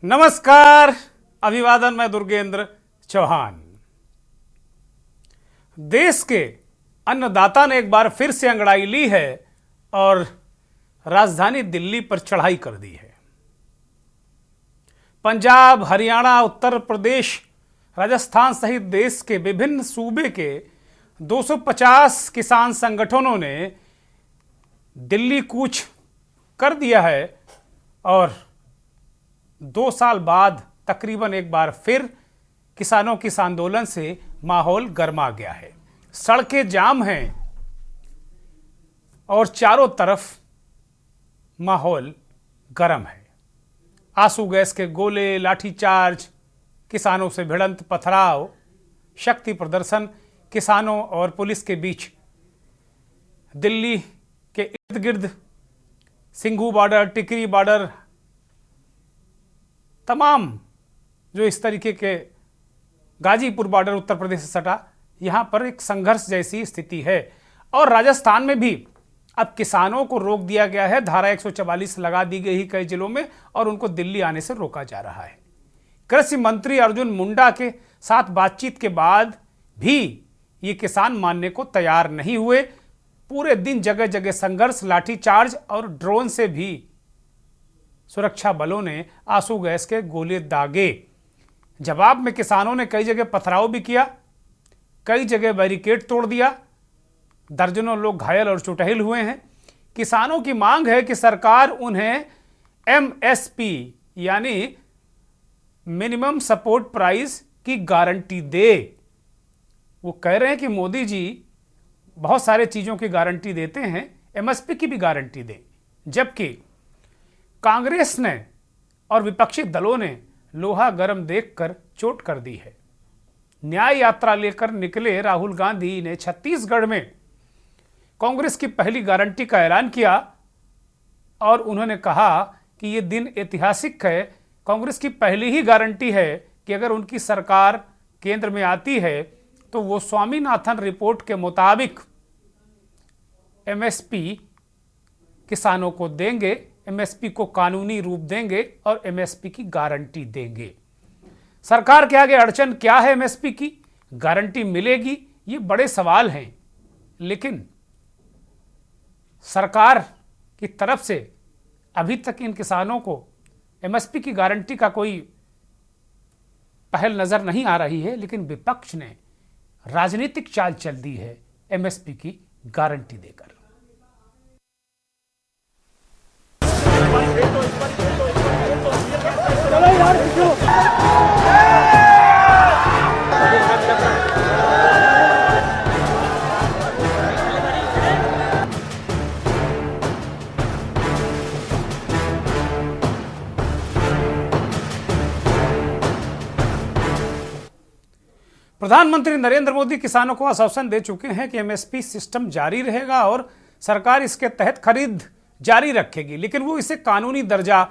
नमस्कार, अभिवादन। मैं दुर्गेंद्र चौहान। देश के अन्नदाता ने एक बार फिर से अंगड़ाई ली है और राजधानी दिल्ली पर चढ़ाई कर दी है। पंजाब, हरियाणा, उत्तर प्रदेश, राजस्थान सहित देश के विभिन्न सूबे के 250 किसान संगठनों ने दिल्ली कूच कर दिया है और 2 साल बाद तकरीबन एक बार फिर किसानों के इस आंदोलन से माहौल गर्मा गया है। सड़कें जाम हैं और चारों तरफ माहौल गर्म है। आंसू गैस के गोले, लाठीचार्ज, किसानों से भिड़ंत, पथराव, शक्ति प्रदर्शन किसानों और पुलिस के बीच। दिल्ली के इर्द गिर्द सिंघू बॉर्डर, टिकरी बॉर्डर, तमाम जो इस तरीके के गाजीपुर बॉर्डर उत्तर प्रदेश से सटा, यहाँ पर एक संघर्ष जैसी स्थिति है। और राजस्थान में भी अब किसानों को रोक दिया गया है। धारा 144 लगा दी गई कई जिलों में और उनको दिल्ली आने से रोका जा रहा है। कृषि मंत्री अर्जुन मुंडा के साथ बातचीत के बाद भी ये किसान मानने को तैयार नहीं हुए। पूरे दिन जगह जगह संघर्ष, लाठीचार्ज और ड्रोन से भी सुरक्षा बलों ने आंसू गैस के गोले दागे। जवाब में किसानों ने कई जगह पथराव भी किया, कई जगह बैरिकेड तोड़ दिया। दर्जनों लोग घायल और चुटहिल हुए हैं। किसानों की मांग है कि सरकार उन्हें एमएसपी यानी मिनिमम सपोर्ट प्राइस की गारंटी दे। वो कह रहे हैं कि मोदी जी बहुत सारे चीज़ों की गारंटी देते हैं, एमएसपी की भी गारंटी दें। जबकि कांग्रेस ने और विपक्षी दलों ने लोहा गर्म देखकर चोट कर दी है। न्याय यात्रा लेकर निकले राहुल गांधी ने छत्तीसगढ़ में कांग्रेस की पहली गारंटी का ऐलान किया और उन्होंने कहा कि यह दिन ऐतिहासिक है। कांग्रेस की पहली ही गारंटी है कि अगर उनकी सरकार केंद्र में आती है तो वो स्वामीनाथन रिपोर्ट के मुताबिक एमएसपी किसानों को देंगे, एमएसपी को कानूनी रूप देंगे और एमएसपी की गारंटी देंगे। सरकार के आगे अड़चन क्या है? एमएसपी की गारंटी मिलेगी? ये बड़े सवाल हैं, लेकिन सरकार की तरफ से अभी तक इन किसानों को एमएसपी की गारंटी का कोई पहल नजर नहीं आ रही है। लेकिन विपक्ष ने राजनीतिक चाल चल दी है एमएसपी की गारंटी देकर। प्रधानमंत्री नरेंद्र मोदी किसानों को आश्वासन दे चुके हैं कि एमएसपी सिस्टम जारी रहेगा और सरकार इसके तहत खरीद जारी रखेगी, लेकिन वो इसे कानूनी दर्जा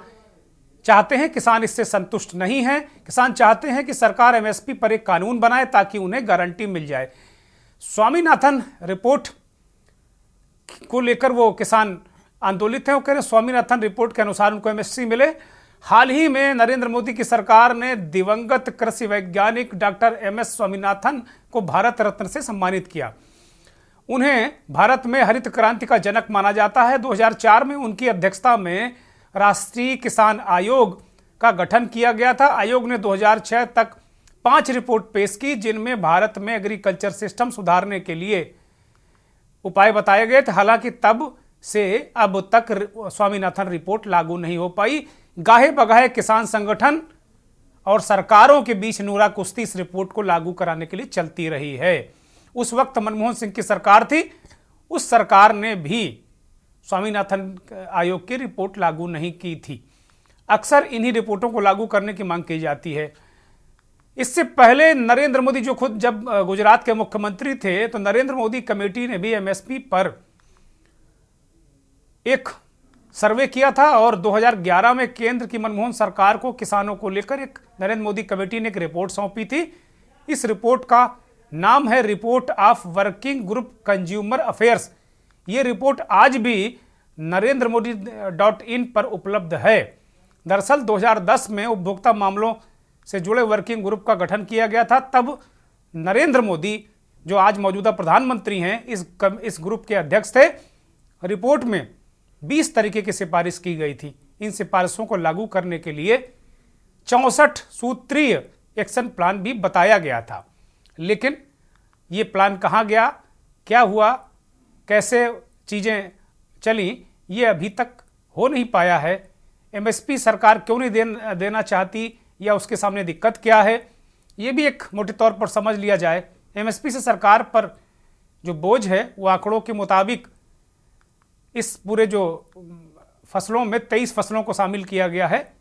चाहते हैं। किसान इससे संतुष्ट नहीं हैं। किसान चाहते हैं कि सरकार एमएसपी पर एक कानून बनाए ताकि उन्हें गारंटी मिल जाए। स्वामीनाथन रिपोर्ट को लेकर वो किसान आंदोलित हैं। वो कह रहे हैं स्वामीनाथन रिपोर्ट के अनुसार उनको एमएसपी मिले। हाल ही में नरेंद्र मोदी की सरकार ने दिवंगत कृषि वैज्ञानिक डॉक्टर एमएस स्वामीनाथन को भारत रत्न से सम्मानित किया। उन्हें भारत में हरित क्रांति का जनक माना जाता है। 2004 में उनकी अध्यक्षता में राष्ट्रीय किसान आयोग का गठन किया गया था। आयोग ने 2006 तक 5 रिपोर्ट पेश की, जिनमें भारत में एग्रीकल्चर सिस्टम सुधारने के लिए उपाय बताए गए थे। हालांकि तब से अब तक स्वामीनाथन रिपोर्ट लागू नहीं हो पाई। गाहे बगाहे किसान संगठन और सरकारों के बीच नूरा कुश्ती इस रिपोर्ट को लागू कराने के लिए चलती रही है। उस वक्त मनमोहन सिंह की सरकार थी। उस सरकार ने भी स्वामीनाथन आयोग की रिपोर्ट लागू नहीं की थी। अक्सर इन्हीं रिपोर्टों को लागू करने की मांग की जाती है। इससे पहले नरेंद्र मोदी जो खुद जब गुजरात के मुख्यमंत्री थे तो नरेंद्र मोदी कमेटी ने भी एमएसपी पर एक सर्वे किया था और 2011 में केंद्र की मनमोहन सरकार को किसानों को लेकर एक नरेंद्र मोदी कमेटी ने एक रिपोर्ट सौंपी थी। इस रिपोर्ट का नाम है report of working group consumer affairs. ये रिपोर्ट आज भी NarendraModi.in पर उपलब्ध है। दरअसल 2010 में उपभोक्ता मामलों से जुड़े वर्किंग ग्रुप का गठन किया गया था। तब नरेंद्र मोदी, जो आज मौजूदा प्रधानमंत्री हैं, इस ग्रुप के अध्यक्ष थे। रिपोर्ट में 20 तरीके की सिफारिश की गई थी। इन सिफारिशों को लागू करने के लिए 64 सूत्रीय एक्शन प्लान भी बताया गया था। लेकिन ये प्लान कहाँ गया, क्या हुआ, कैसे चीज़ें चली, ये अभी तक हो नहीं पाया है। एमएसपी सरकार क्यों नहीं देना चाहती, या उसके सामने दिक्कत क्या है, ये भी एक मोटे तौर पर समझ लिया जाए। एमएसपी से सरकार पर जो बोझ है वो आंकड़ों के मुताबिक इस पूरे जो फसलों में 23 फसलों को शामिल किया गया है,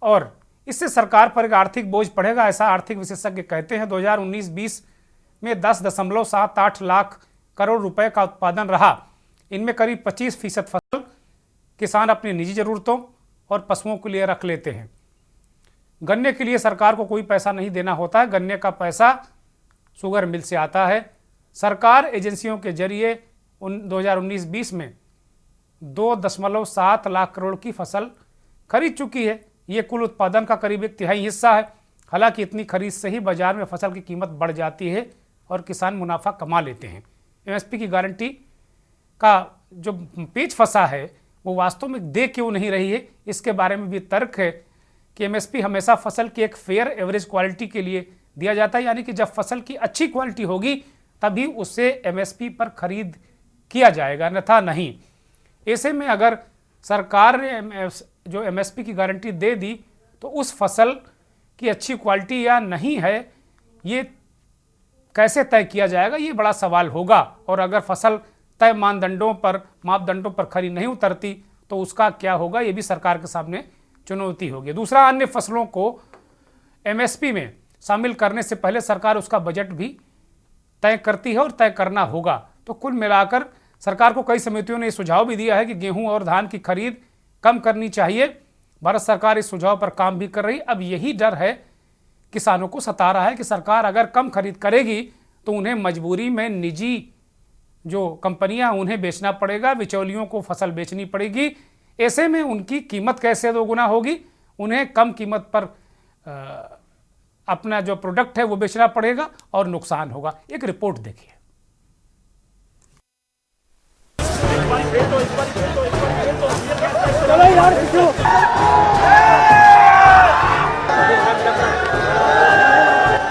और इससे सरकार पर एक आर्थिक बोझ पड़ेगा, ऐसा आर्थिक विशेषज्ञ कहते हैं। 2019-20 में 10.78 लाख करोड़ रुपए का उत्पादन रहा। इनमें करीब 25% फसल किसान अपनी निजी ज़रूरतों और पशुओं के लिए रख लेते हैं। गन्ने के लिए सरकार को कोई पैसा नहीं देना होता है। गन्ने का पैसा शुगर मिल से आता है। सरकार एजेंसियों के जरिए 2019-20 में 2.7 लाख करोड़ की फसल खरीद चुकी है। ये कुल उत्पादन का करीब 1/3 हिस्सा है। हालांकि इतनी खरीद से ही बाजार में फसल की कीमत बढ़ जाती है और किसान मुनाफा कमा लेते हैं। एमएसपी की गारंटी का जो पेच फंसा है वो वास्तव में दे क्यों नहीं रही है, इसके बारे में भी तर्क है कि एमएसपी हमेशा फसल की एक फेयर एवरेज क्वालिटी के लिए दिया जाता है, यानी कि जब फसल की अच्छी क्वालिटी होगी तभी उससे एमएसपी पर खरीद किया जाएगा, अन्यथा नहीं। ऐसे में अगर सरकार ने जो एमएसपी की गारंटी दे दी तो उस फसल की अच्छी क्वालिटी या नहीं है, ये कैसे तय किया जाएगा, ये बड़ा सवाल होगा। और अगर फसल तय मापदंडों पर खरी नहीं उतरती तो उसका क्या होगा, ये भी सरकार के सामने चुनौती होगी। दूसरा, अन्य फसलों को एमएसपी में शामिल करने से पहले सरकार उसका बजट भी तय करती है और तय करना होगा। तो कुल मिलाकर सरकार को कई समितियों ने सुझाव भी दिया है कि गेहूं और धान की खरीद कम करनी चाहिए। भारत सरकार इस सुझाव पर काम भी कर रही। अब यही डर है किसानों को सता रहा है कि सरकार अगर कम खरीद करेगी तो उन्हें मजबूरी में निजी जो कंपनियां उन्हें बेचना पड़ेगा, बिचौलियों को फसल बेचनी पड़ेगी। ऐसे में उनकी कीमत कैसे दोगुना होगी, उन्हें कम कीमत पर अपना जो प्रोडक्ट है वो बेचना पड़ेगा और नुकसान होगा। एक रिपोर्ट देखिए।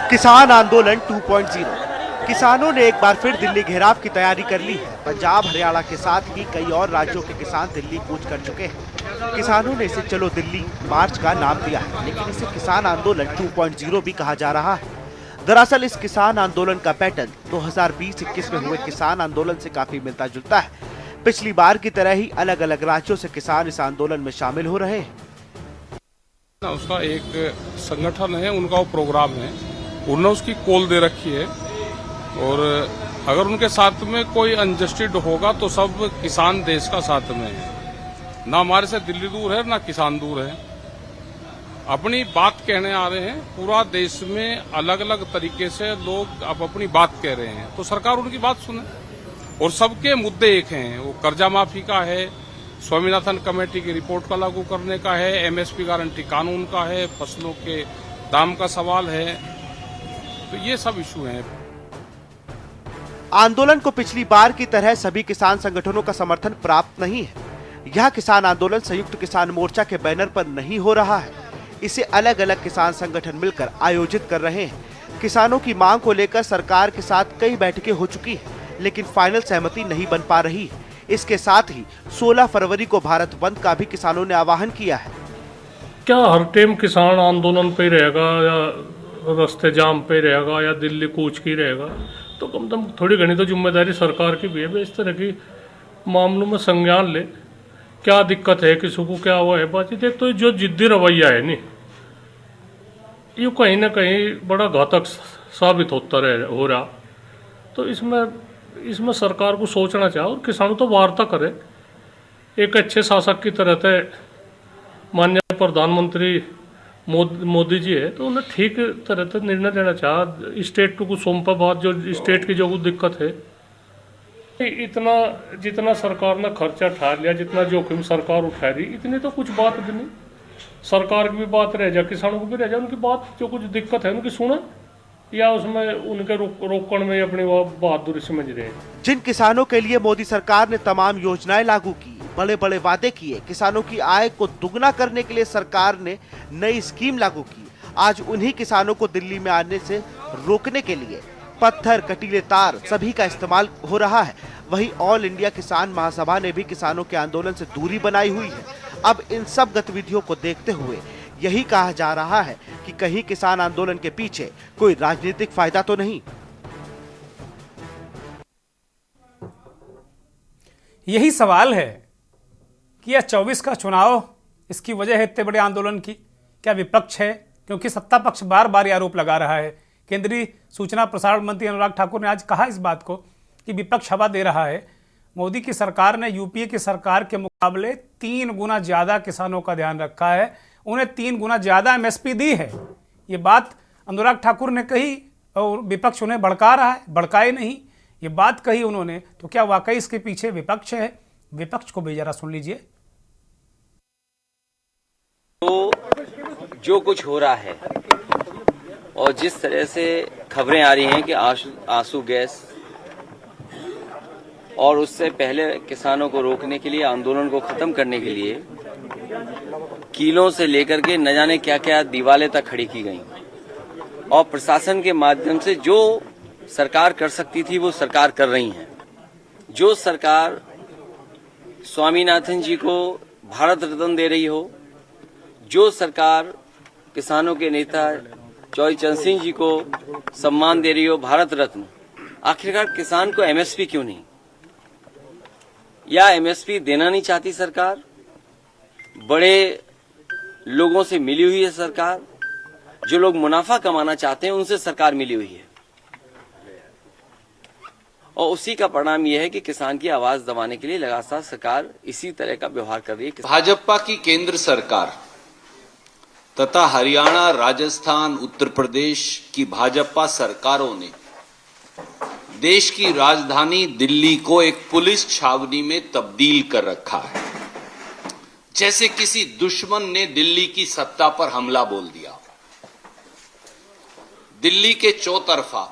किसान आंदोलन 2.0। किसानों ने एक बार फिर दिल्ली घेराव की तैयारी कर ली है। पंजाब, हरियाणा के साथ ही कई और राज्यों के किसान दिल्ली कूच कर चुके हैं। किसानों ने इसे चलो दिल्ली मार्च का नाम दिया है, लेकिन इसे किसान आंदोलन 2.0 भी कहा जा रहा है। दरअसल इस किसान आंदोलन का पैटर्न 2020-21 में हुए किसान आंदोलन से काफी मिलता जुलता है। पिछली बार की तरह ही अलग अलग राज्यों से किसान इस आंदोलन में शामिल हो रहे हैं। उसका एक संगठन है, उनका वो प्रोग्राम है, उन्होंने उसकी कॉल दे रखी है, और अगर उनके साथ में कोई अनजस्टिस होगा तो सब किसान देश का साथ में है। ना हमारे से दिल्ली दूर है, ना किसान दूर है। अपनी बात कहने आ रहे हैं। पूरा देश में अलग अलग तरीके से लोग अब अपनी बात कह रहे हैं, तो सरकार उनकी बात सुने। और सबके मुद्दे एक हैं, वो कर्जा माफी का है, स्वामीनाथन कमेटी की रिपोर्ट का लागू करने का है, एमएसपी गारंटी कानून का है, फसलों के दाम का सवाल है। तो ये सब इशू हैं। आंदोलन को पिछली बार की तरह सभी किसान संगठनों का समर्थन प्राप्त नहीं है। यह किसान आंदोलन संयुक्त किसान मोर्चा के बैनर पर नहीं हो रहा है। इसे अलग अलग किसान संगठन मिलकर आयोजित कर रहे हैं। किसानों की मांग को लेकर सरकार के साथ कई बैठकें हो चुकी है, लेकिन फाइनल सहमति नहीं बन पा रही। इसके साथ ही 16 फरवरी को भारत बंद का भी किसानों ने आह्वान किया है। क्या हर टाइम किसान आंदोलन पे रहेगा, या रास्ते जाम पे रहेगा, या दिल्ली कूच की रहेगा? तो कम से कम थोड़ी घनी तो जिम्मेदारी सरकार की भी है। इस तरह की मामलों में संज्ञान ले, क्या दिक्कत है, किसी को क्या हुआ है। बात देख, तो जो जिद्दी रवैया है नहीं, ये कहीं ना कहीं बड़ा घातक साबित हो रहा। तो इसमें सरकार को सोचना चाहिए, और किसानों तो वार्ता करे। एक अच्छे शासक की तरह थे माननीय प्रधानमंत्री मोदी जी है, तो उन्हें ठीक तरह से निर्णय लेना चाहिए। स्टेट को कुछ सौंपा बात, जो स्टेट की जो कुछ दिक्कत है, इतना जितना सरकार ने खर्चा उठा लिया, जितना जोखिम सरकार उठा रही, इतनी तो कुछ बात भी नहीं। सरकार की भी बात रह जाए, किसानों को भी रह जाए, उनकी बात जो कुछ दिक्कत है उनकी सुने, या उसमें उनके रोकण में अपनी बहादुरी समझ रहे हैं। जिन किसानों के लिए मोदी सरकार ने तमाम योजनाएं लागू की, बड़े बड़े वादे किए, किसानों की आय को दुगना करने के लिए सरकार ने नई स्कीम लागू की, आज उन्हीं किसानों को दिल्ली में आने से रोकने के लिए पत्थर, कटीले तार सभी का इस्तेमाल हो रहा है। वहीं ऑल इंडिया किसान महासभा ने भी किसानों के आंदोलन से दूरी बनाई हुई है। अब इन सब गतिविधियों को देखते हुए यही कहा जा रहा है कि कहीं किसान आंदोलन के पीछे कोई राजनीतिक फायदा तो नहीं। यही सवाल है कि यह 24 का चुनाव इसकी वजह है इतने बड़े आंदोलन की, क्या विपक्ष है? क्योंकि सत्ता पक्ष बार बार ये आरोप लगा रहा है। केंद्रीय सूचना प्रसारण मंत्री अनुराग ठाकुर ने आज कहा इस बात को कि विपक्ष हवा दे रहा है। मोदी की सरकार ने यूपीए की सरकार के मुकाबले 3 गुना ज्यादा किसानों का ध्यान रखा है, उन्हें 3 गुना ज्यादा एमएसपी दी है। ये बात अनुराग ठाकुर ने कही और विपक्ष उन्हें भड़का रहा है। भड़काए नहीं, ये बात कही उन्होंने, तो क्या वाकई इसके पीछे विपक्ष है? विपक्ष को भी जरा सुन लीजिए। तो जो कुछ हो रहा है और जिस तरह से खबरें आ रही हैं कि आंसू गैस और उससे पहले किसानों को रोकने के लिए, आंदोलन को खत्म करने के लिए कीलों से लेकर के न जाने क्या क्या दीवारें तक खड़ी की गई और प्रशासन के माध्यम से जो सरकार कर सकती थी वो सरकार कर रही है। जो सरकार स्वामीनाथन जी को भारत रत्न दे रही हो, जो सरकार किसानों के नेता चौधरी चरण सिंह जी को सम्मान दे रही हो, भारत रत्न, आखिरकार किसान को एमएसपी क्यों नहीं? या एमएसपी देना नहीं चाहती सरकार? बड़े लोगों से मिली हुई है सरकार, जो लोग मुनाफा कमाना चाहते हैं उनसे सरकार मिली हुई है और उसी का परिणाम यह है कि किसान की आवाज दबाने के लिए लगातार सरकार इसी तरह का व्यवहार कर रही है। भाजपा की केंद्र सरकार तथा हरियाणा, राजस्थान, उत्तर प्रदेश की भाजपा सरकारों ने देश की राजधानी दिल्ली को एक पुलिस छावनी में तब्दील कर रखा है, जैसे किसी दुश्मन ने दिल्ली की सत्ता पर हमला बोल दिया। दिल्ली के चौतरफा,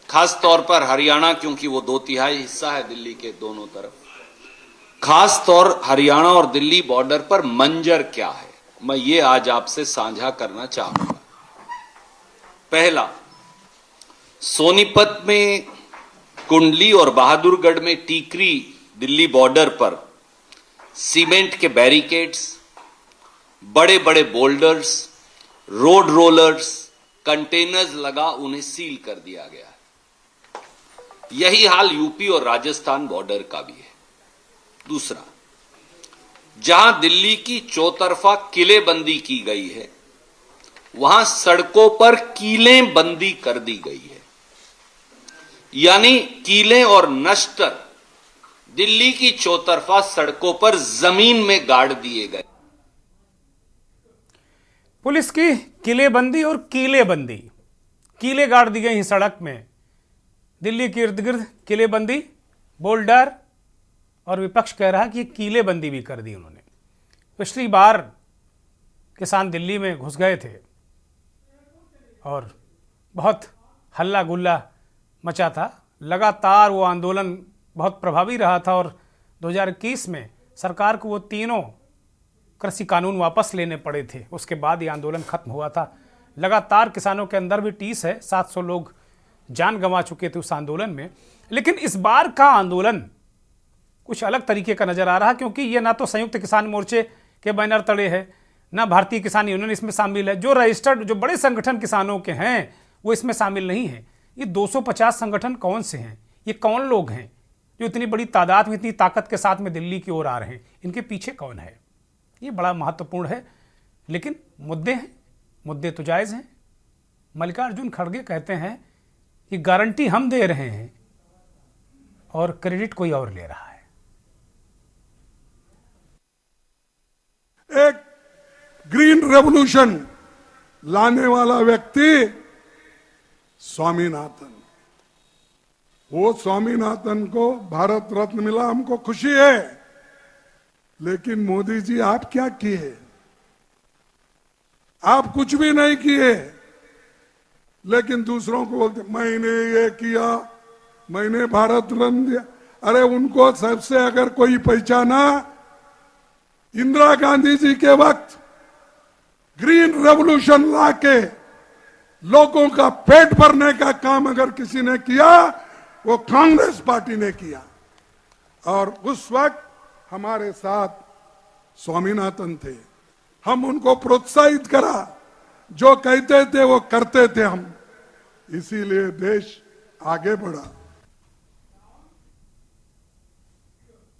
खास तौर पर हरियाणा, क्योंकि वो 2/3 हिस्सा है दिल्ली के दोनों तरफ, खास तौर हरियाणा और दिल्ली बॉर्डर पर मंजर क्या है, मैं ये आज आपसे साझा करना चाहूंगा। पहला, सोनीपत में कुंडली और बहादुरगढ़ में टीकरी दिल्ली बॉर्डर पर सीमेंट के बैरिकेड्स, बड़े बड़े बोल्डर्स, रोड रोलर्स, कंटेनर्स लगा उन्हें सील कर दिया गया है। यही हाल यूपी और राजस्थान बॉर्डर का भी है। दूसरा, जहां दिल्ली की चौतरफा किलेबंदी की गई है, वहां सड़कों पर कीलें बंदी कर दी गई है, यानी कीलें और नश्तर दिल्ली की चौतरफा सड़कों पर जमीन में गाड़ दिए गए। पुलिस की किलेबंदी और कीलेबंदी, कीले गाड़ दी गई सड़क में, दिल्ली के इर्द गिर्द किलेबंदी, बोल्डर, और विपक्ष कह रहा है कि कीलेबंदी भी कर दी उन्होंने। पिछली बार किसान दिल्ली में घुस गए थे और बहुत हल्ला गुल्ला मचा था, लगातार वो आंदोलन बहुत प्रभावी रहा था और 2021 में सरकार को वो तीनों कृषि कानून वापस लेने पड़े थे। उसके बाद ये आंदोलन खत्म हुआ था। लगातार किसानों के अंदर भी टीस है, 700 लोग जान गंवा चुके थे उस आंदोलन में। लेकिन इस बार का आंदोलन कुछ अलग तरीके का नजर आ रहा, क्योंकि ये ना तो संयुक्त किसान मोर्चे के बैनर तले है, ना भारतीय किसान यूनियन इसमें शामिल है। जो रजिस्टर्ड, जो बड़े संगठन किसानों के हैं वो इसमें शामिल नहीं है। ये 250 संगठन कौन से हैं? ये कौन लोग हैं जो इतनी बड़ी तादाद में, इतनी ताकत के साथ में दिल्ली की ओर आ रहे हैं? इनके पीछे कौन है? ये बड़ा महत्वपूर्ण है। लेकिन मुद्दे हैं, मुद्दे तो जायज़ हैं। मल्लिकार्जुन खड़गे कहते हैं कि गारंटी हम दे रहे हैं और क्रेडिट कोई और ले रहा है। एक ग्रीन रेवोल्यूशन लाने वाला व्यक्ति स्वामीनाथन, वो स्वामीनाथन को भारत रत्न मिला, हमको खुशी है। लेकिन मोदी जी आप क्या किए? आप कुछ भी नहीं किए, लेकिन दूसरों को बोलते मैंने ये किया, मैंने भारत रत्न दिया। अरे उनको सबसे अगर कोई पहचाना, इंदिरा गांधी जी के वक्त ग्रीन रेवोल्यूशन ला के लोगों का पेट भरने का काम अगर किसी ने किया, वो कांग्रेस पार्टी ने किया। और उस वक्त हमारे साथ स्वामीनाथन थे, हम उनको प्रोत्साहित करा, जो कहते थे वो करते थे हम, इसीलिए देश आगे बढ़ा।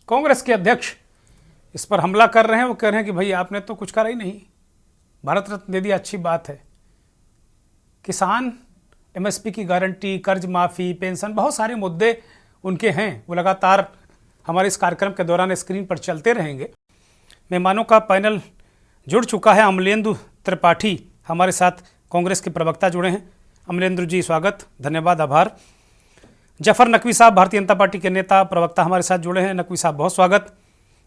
कांग्रेस के अध्यक्ष इस पर हमला कर रहे हैं, वो कह रहे हैं कि भाई आपने तो कुछ करा ही नहीं, भारत रत्न दे दिया, अच्छी बात है। किसान एमएसपी की गारंटी, कर्ज माफ़ी, पेंशन, बहुत सारे मुद्दे उनके हैं, वो लगातार हमारे इस कार्यक्रम के दौरान स्क्रीन पर चलते रहेंगे। मेहमानों का पैनल जुड़ चुका है। अमलेंदु त्रिपाठी हमारे साथ कांग्रेस के प्रवक्ता जुड़े हैं। अमलेंदु जी स्वागत, धन्यवाद, आभार। जफर नकवी साहब भारतीय जनता पार्टी के नेता प्रवक्ता हमारे साथ जुड़े हैं। नकवी साहब बहुत स्वागत,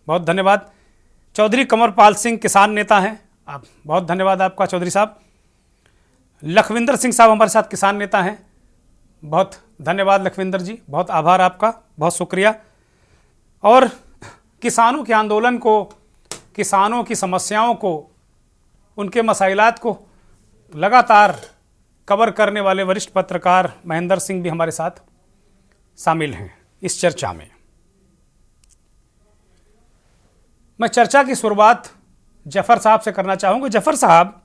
बहुत धन्यवाद। चौधरी कंवरपाल सिंह किसान नेता हैं, आप बहुत धन्यवाद आपका चौधरी साहब। लखविंदर सिंह साहब हमारे साथ किसान नेता हैं, बहुत धन्यवाद लखविंदर जी, बहुत आभार आपका, बहुत शुक्रिया। और किसानों के आंदोलन को, किसानों की समस्याओं को, उनके मसाइलात को लगातार कवर करने वाले वरिष्ठ पत्रकार महेंद्र सिंह भी हमारे साथ शामिल हैं इस चर्चा में। मैं चर्चा की शुरुआत जफर साहब से करना चाहूँगा। जफर साहब,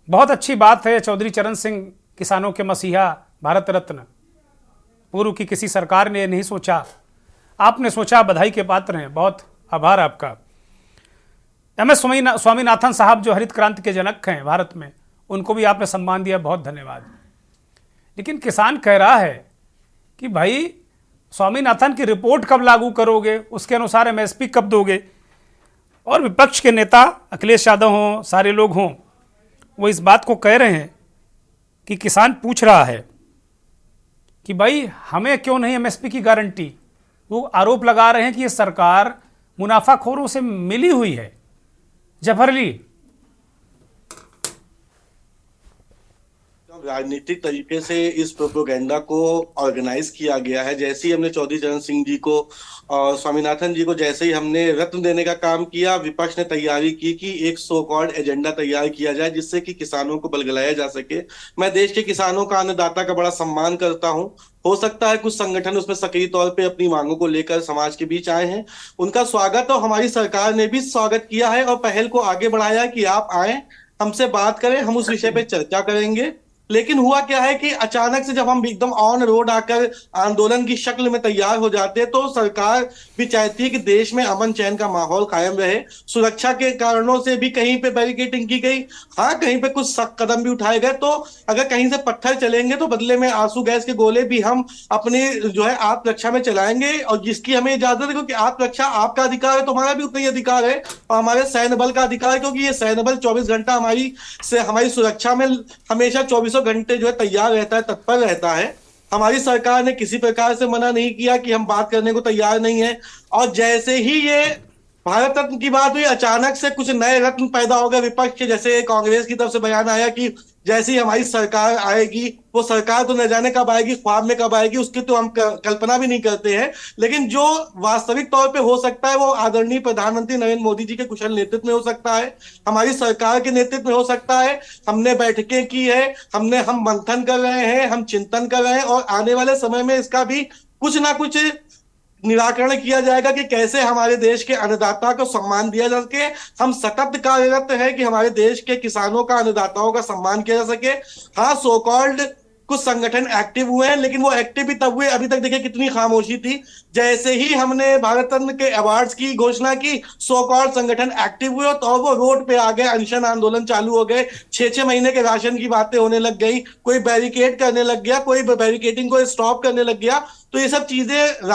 बहुत अच्छी बात है, चौधरी चरण सिंह किसानों के मसीहा, भारत रत्न, पूर्व की किसी सरकार ने नहीं सोचा, आपने सोचा, बधाई के पात्र हैं, बहुत आभार आपका। एमएस स्वामीनाथन साहब जो हरित क्रांति के जनक हैं भारत में, उनको भी आपने सम्मान दिया, बहुत धन्यवाद। लेकिन किसान कह रहा है कि भाई स्वामीनाथन की रिपोर्ट कब लागू करोगे, उसके अनुसार एमएसपी कब दोगे। और विपक्ष के नेता अखिलेश यादव हों, सारे लोग हों, वो इस बात को कह रहे हैं कि किसान पूछ रहा है कि भाई हमें क्यों नहीं एमएसपी की गारंटी। वो आरोप लगा रहे हैं कि ये सरकार मुनाफाखोरों से मिली हुई है। जफर अली, राजनीतिक तरीके से इस प्रोपेगेंडा को ऑर्गेनाइज किया गया है। जैसे ही हमने चौधरी चरण सिंह जी को और स्वामीनाथन जी को जैसे ही हमने रत्न देने का काम किया, विपक्ष ने तैयारी की कि एक सो कॉल्ड एजेंडा तैयार किया जाए जिससे कि किसानों को बलगलाया जा सके। मैं देश के किसानों का, अन्नदाता का बड़ा सम्मान करता हूं। हो सकता है कुछ संगठन उसमें सक्रिय तौर पे अपनी मांगों को लेकर समाज के बीच आए हैं, उनका स्वागत, और हमारी सरकार ने भी स्वागत किया है और पहल को आगे बढ़ाया कि आप आए, हमसे बात करें, हम उस विषय पे चर्चा करेंगे। लेकिन हुआ क्या है कि अचानक से जब हम एकदम ऑन रोड आकर आंदोलन की शक्ल में तैयार हो जाते हैं, तो सरकार भी चाहती है कि देश में अमन चैन का माहौल कायम रहे। सुरक्षा के कारणों से भी कहीं पे बैरिकेडिंग की गई, हाँ कहीं पे कुछ सख्त कदम भी उठाए गए। तो अगर कहीं से पत्थर चलेंगे तो बदले में आंसू गैस के गोले भी हम अपने जो है आत्मरक्षा में चलाएंगे, और जिसकी हमें इजाजत है, क्योंकि आत्मरक्षा आपका अधिकार है तो हमारा भी उतना ही अधिकार है, और हमारे सैन्य बल का अधिकार है, क्योंकि ये सैन्य बल 24 घंटा हमारी सुरक्षा में हमेशा 24 घंटे जो है तैयार रहता है, तत्पर रहता है। हमारी सरकार ने किसी प्रकार से मना नहीं किया कि हम बात करने को तैयार नहीं है। और जैसे ही ये भारत रत्न की बात हुई, अचानक से कुछ नए रत्न पैदा हो गए विपक्ष के। जैसे कांग्रेस की तरफ से बयान आया कि जैसे ही हमारी सरकार आएगी, वो सरकार तो न जाने कब आएगी, ख्वाब में कब आएगी, उसकी तो हम कल्पना भी नहीं करते हैं। लेकिन जो वास्तविक तौर पे हो सकता है वो आदरणीय प्रधानमंत्री नरेंद्र मोदी जी के कुशल नेतृत्व में हो सकता है, हमारी सरकार के नेतृत्व में हो सकता है। हमने बैठकें की है, हम मंथन कर रहे हैं, हम चिंतन कर रहे हैं, और आने वाले समय में इसका भी कुछ ना कुछ निराकरण किया जाएगा कि कैसे हमारे देश के अन्नदाता को सम्मान दिया जा सके। हम सतत कार्यरत है कि हमारे देश के किसानों का, अन्नदाताओं का सम्मान किया जा सके। हाँ, सो कॉल्ड कुछ संगठन एक्टिव हुए हैं, लेकिन वो एक्टिव भी तब हुए, अभी तक देखिए कितनी खामोशी थी। जैसे ही हमने भारत रत्न के अवार्ड्स की घोषणा की, सो कॉल्ड संगठन एक्टिव हुए तो वो रोड पे आ गए, अनशन आंदोलन चालू हो गए, 6-6 महीने के राशन की बातें होने लग गई, कोई बैरिकेड करने लग गया, कोई बैरिकेडिंग को स्टॉप करने लग गया। तो ये सब चीजें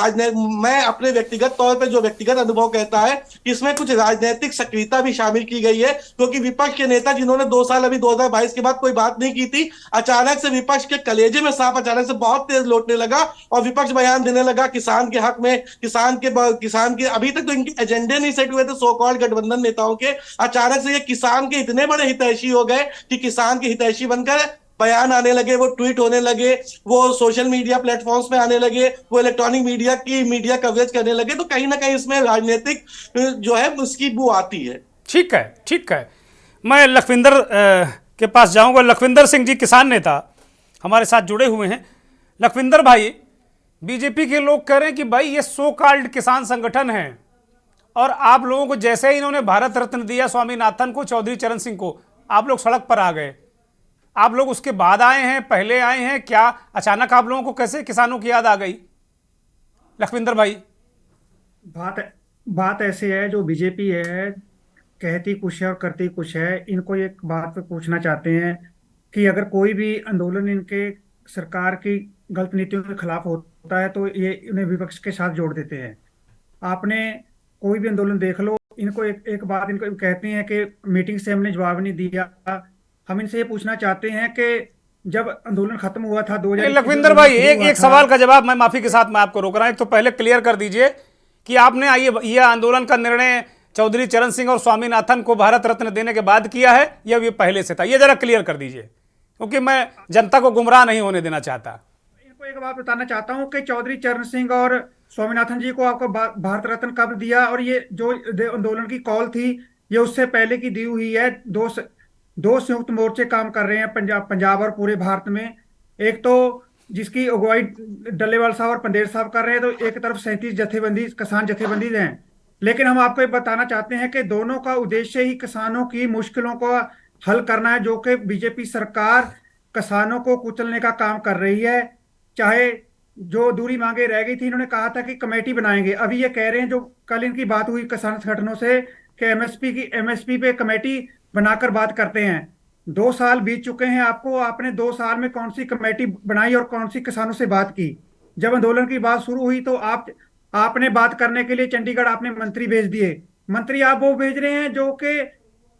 मैं अपने व्यक्तिगत तौर पर जो व्यक्तिगत अनुभव कहता है कि इसमें कुछ राजनीतिक सक्रियता भी शामिल की गई है, क्योंकि विपक्ष के नेता जिन्होंने 2 साल अभी 2022 के बाद कोई बात नहीं की थी, अचानक से विपक्ष के कलेजे में सांप अचानक से बहुत तेज लौटने लगा और विपक्ष बयान देने लगा किसान के हक में, किसान के अभी तक तो इनके एजेंडे नहीं सेट हुए थे सो कॉल्ड गठबंधन नेताओं के, अचानक से ये किसान के इतने बड़े हितैषी हो गए कि किसान के हितैषी बनकर बयान आने लगे, वो ट्वीट होने लगे, वो सोशल मीडिया प्लेटफॉर्म्स पे आने लगे, वो इलेक्ट्रॉनिक मीडिया कवरेज करने लगे। तो कहीं ना कहीं इसमें राजनीतिक जो है उसकी बू आती है। ठीक है, ठीक है। मैं लखविंदर के पास जाऊंगा। लखविंदर सिंह जी किसान नेता हमारे साथ जुड़े हुए हैं। लखविंदर भाई, बीजेपी के लोग कह रहे हैं कि भाई ये सो कॉल्ड किसान संगठन है और आप लोगों को जैसे ही इन्होंने भारत रत्न दिया स्वामीनाथन को, चौधरी चरण सिंह को, आप लोग सड़क पर आ गए। आप लोग उसके बाद आए हैं, पहले आए हैं क्या? अचानक आप लोगों को कैसे किसानों की याद आ गई? लखविंदर भाई, बात ऐसी है, जो बीजेपी है कहती कुछ है और करती कुछ है। इनको एक बात पे पूछना चाहते हैं कि अगर कोई भी आंदोलन इनके सरकार की गलत नीतियों के खिलाफ होता है तो ये उन्हें विपक्ष के साथ जोड़ देते हैं। आपने कोई भी आंदोलन देख लो, इनको एक बात इनको कहते हैं कि मीटिंग से हमने जवाब नहीं दिया। हम इनसे ये पूछना चाहते हैं कि जब आंदोलन खत्म हुआ था 2000, लखविंदर भाई एक सवाल का जवाब, मैं माफी के साथ मैं आपको रोक रहा हूं। एक तो पहले क्लियर कर दीजिए कि आपने ये आंदोलन का निर्णय चौधरी चरण सिंह और स्वामीनाथन को भारत रत्न देने के बाद किया है या ये पहले से था? ये जरा क्लियर कर दीजिए, क्योंकि मैं जनता को गुमराह नहीं होने देना चाहता। इनको एक बात बताना चाहता हूं कि चौधरी चरण सिंह और स्वामीनाथन जी को आपको भारत रत्न कब दिया, और ये जो आंदोलन की कॉल थी ये उससे पहले की दी हुई है। दो संयुक्त मोर्चे काम कर रहे हैं पंजाब और पूरे भारत में। एक तो जिसकी अगुवाई डल्लेवाल साहब और पंदेर साहब कर रहे हैं, तो एक तरफ 37 जथेबंदी किसान जथेबंदी हैं। लेकिन हम आपको बताना चाहते हैं कि दोनों का उद्देश्य ही किसानों की मुश्किलों को हल करना है, जो कि बीजेपी सरकार किसानों को कुचलने का काम कर रही है। चाहे जो दूरी मांगे रह गई थी, इन्होंने कहा था कि कमेटी बनाएंगे, अभी ये कह रहे हैं, जो कल इनकी बात हुई किसान संगठनों से, कि एमएसपी पे कमेटी बनाकर बात करते हैं। 2 साल बीत चुके हैं, आपने 2 साल में कौन सी कमेटी बनाई और कौन सी किसानों से बात की? जब आंदोलन की बात शुरू हुई तो आपने बात करने के लिए चंडीगढ़ आपने मंत्री भेज दिए। मंत्री आप वो भेज रहे हैं जो कि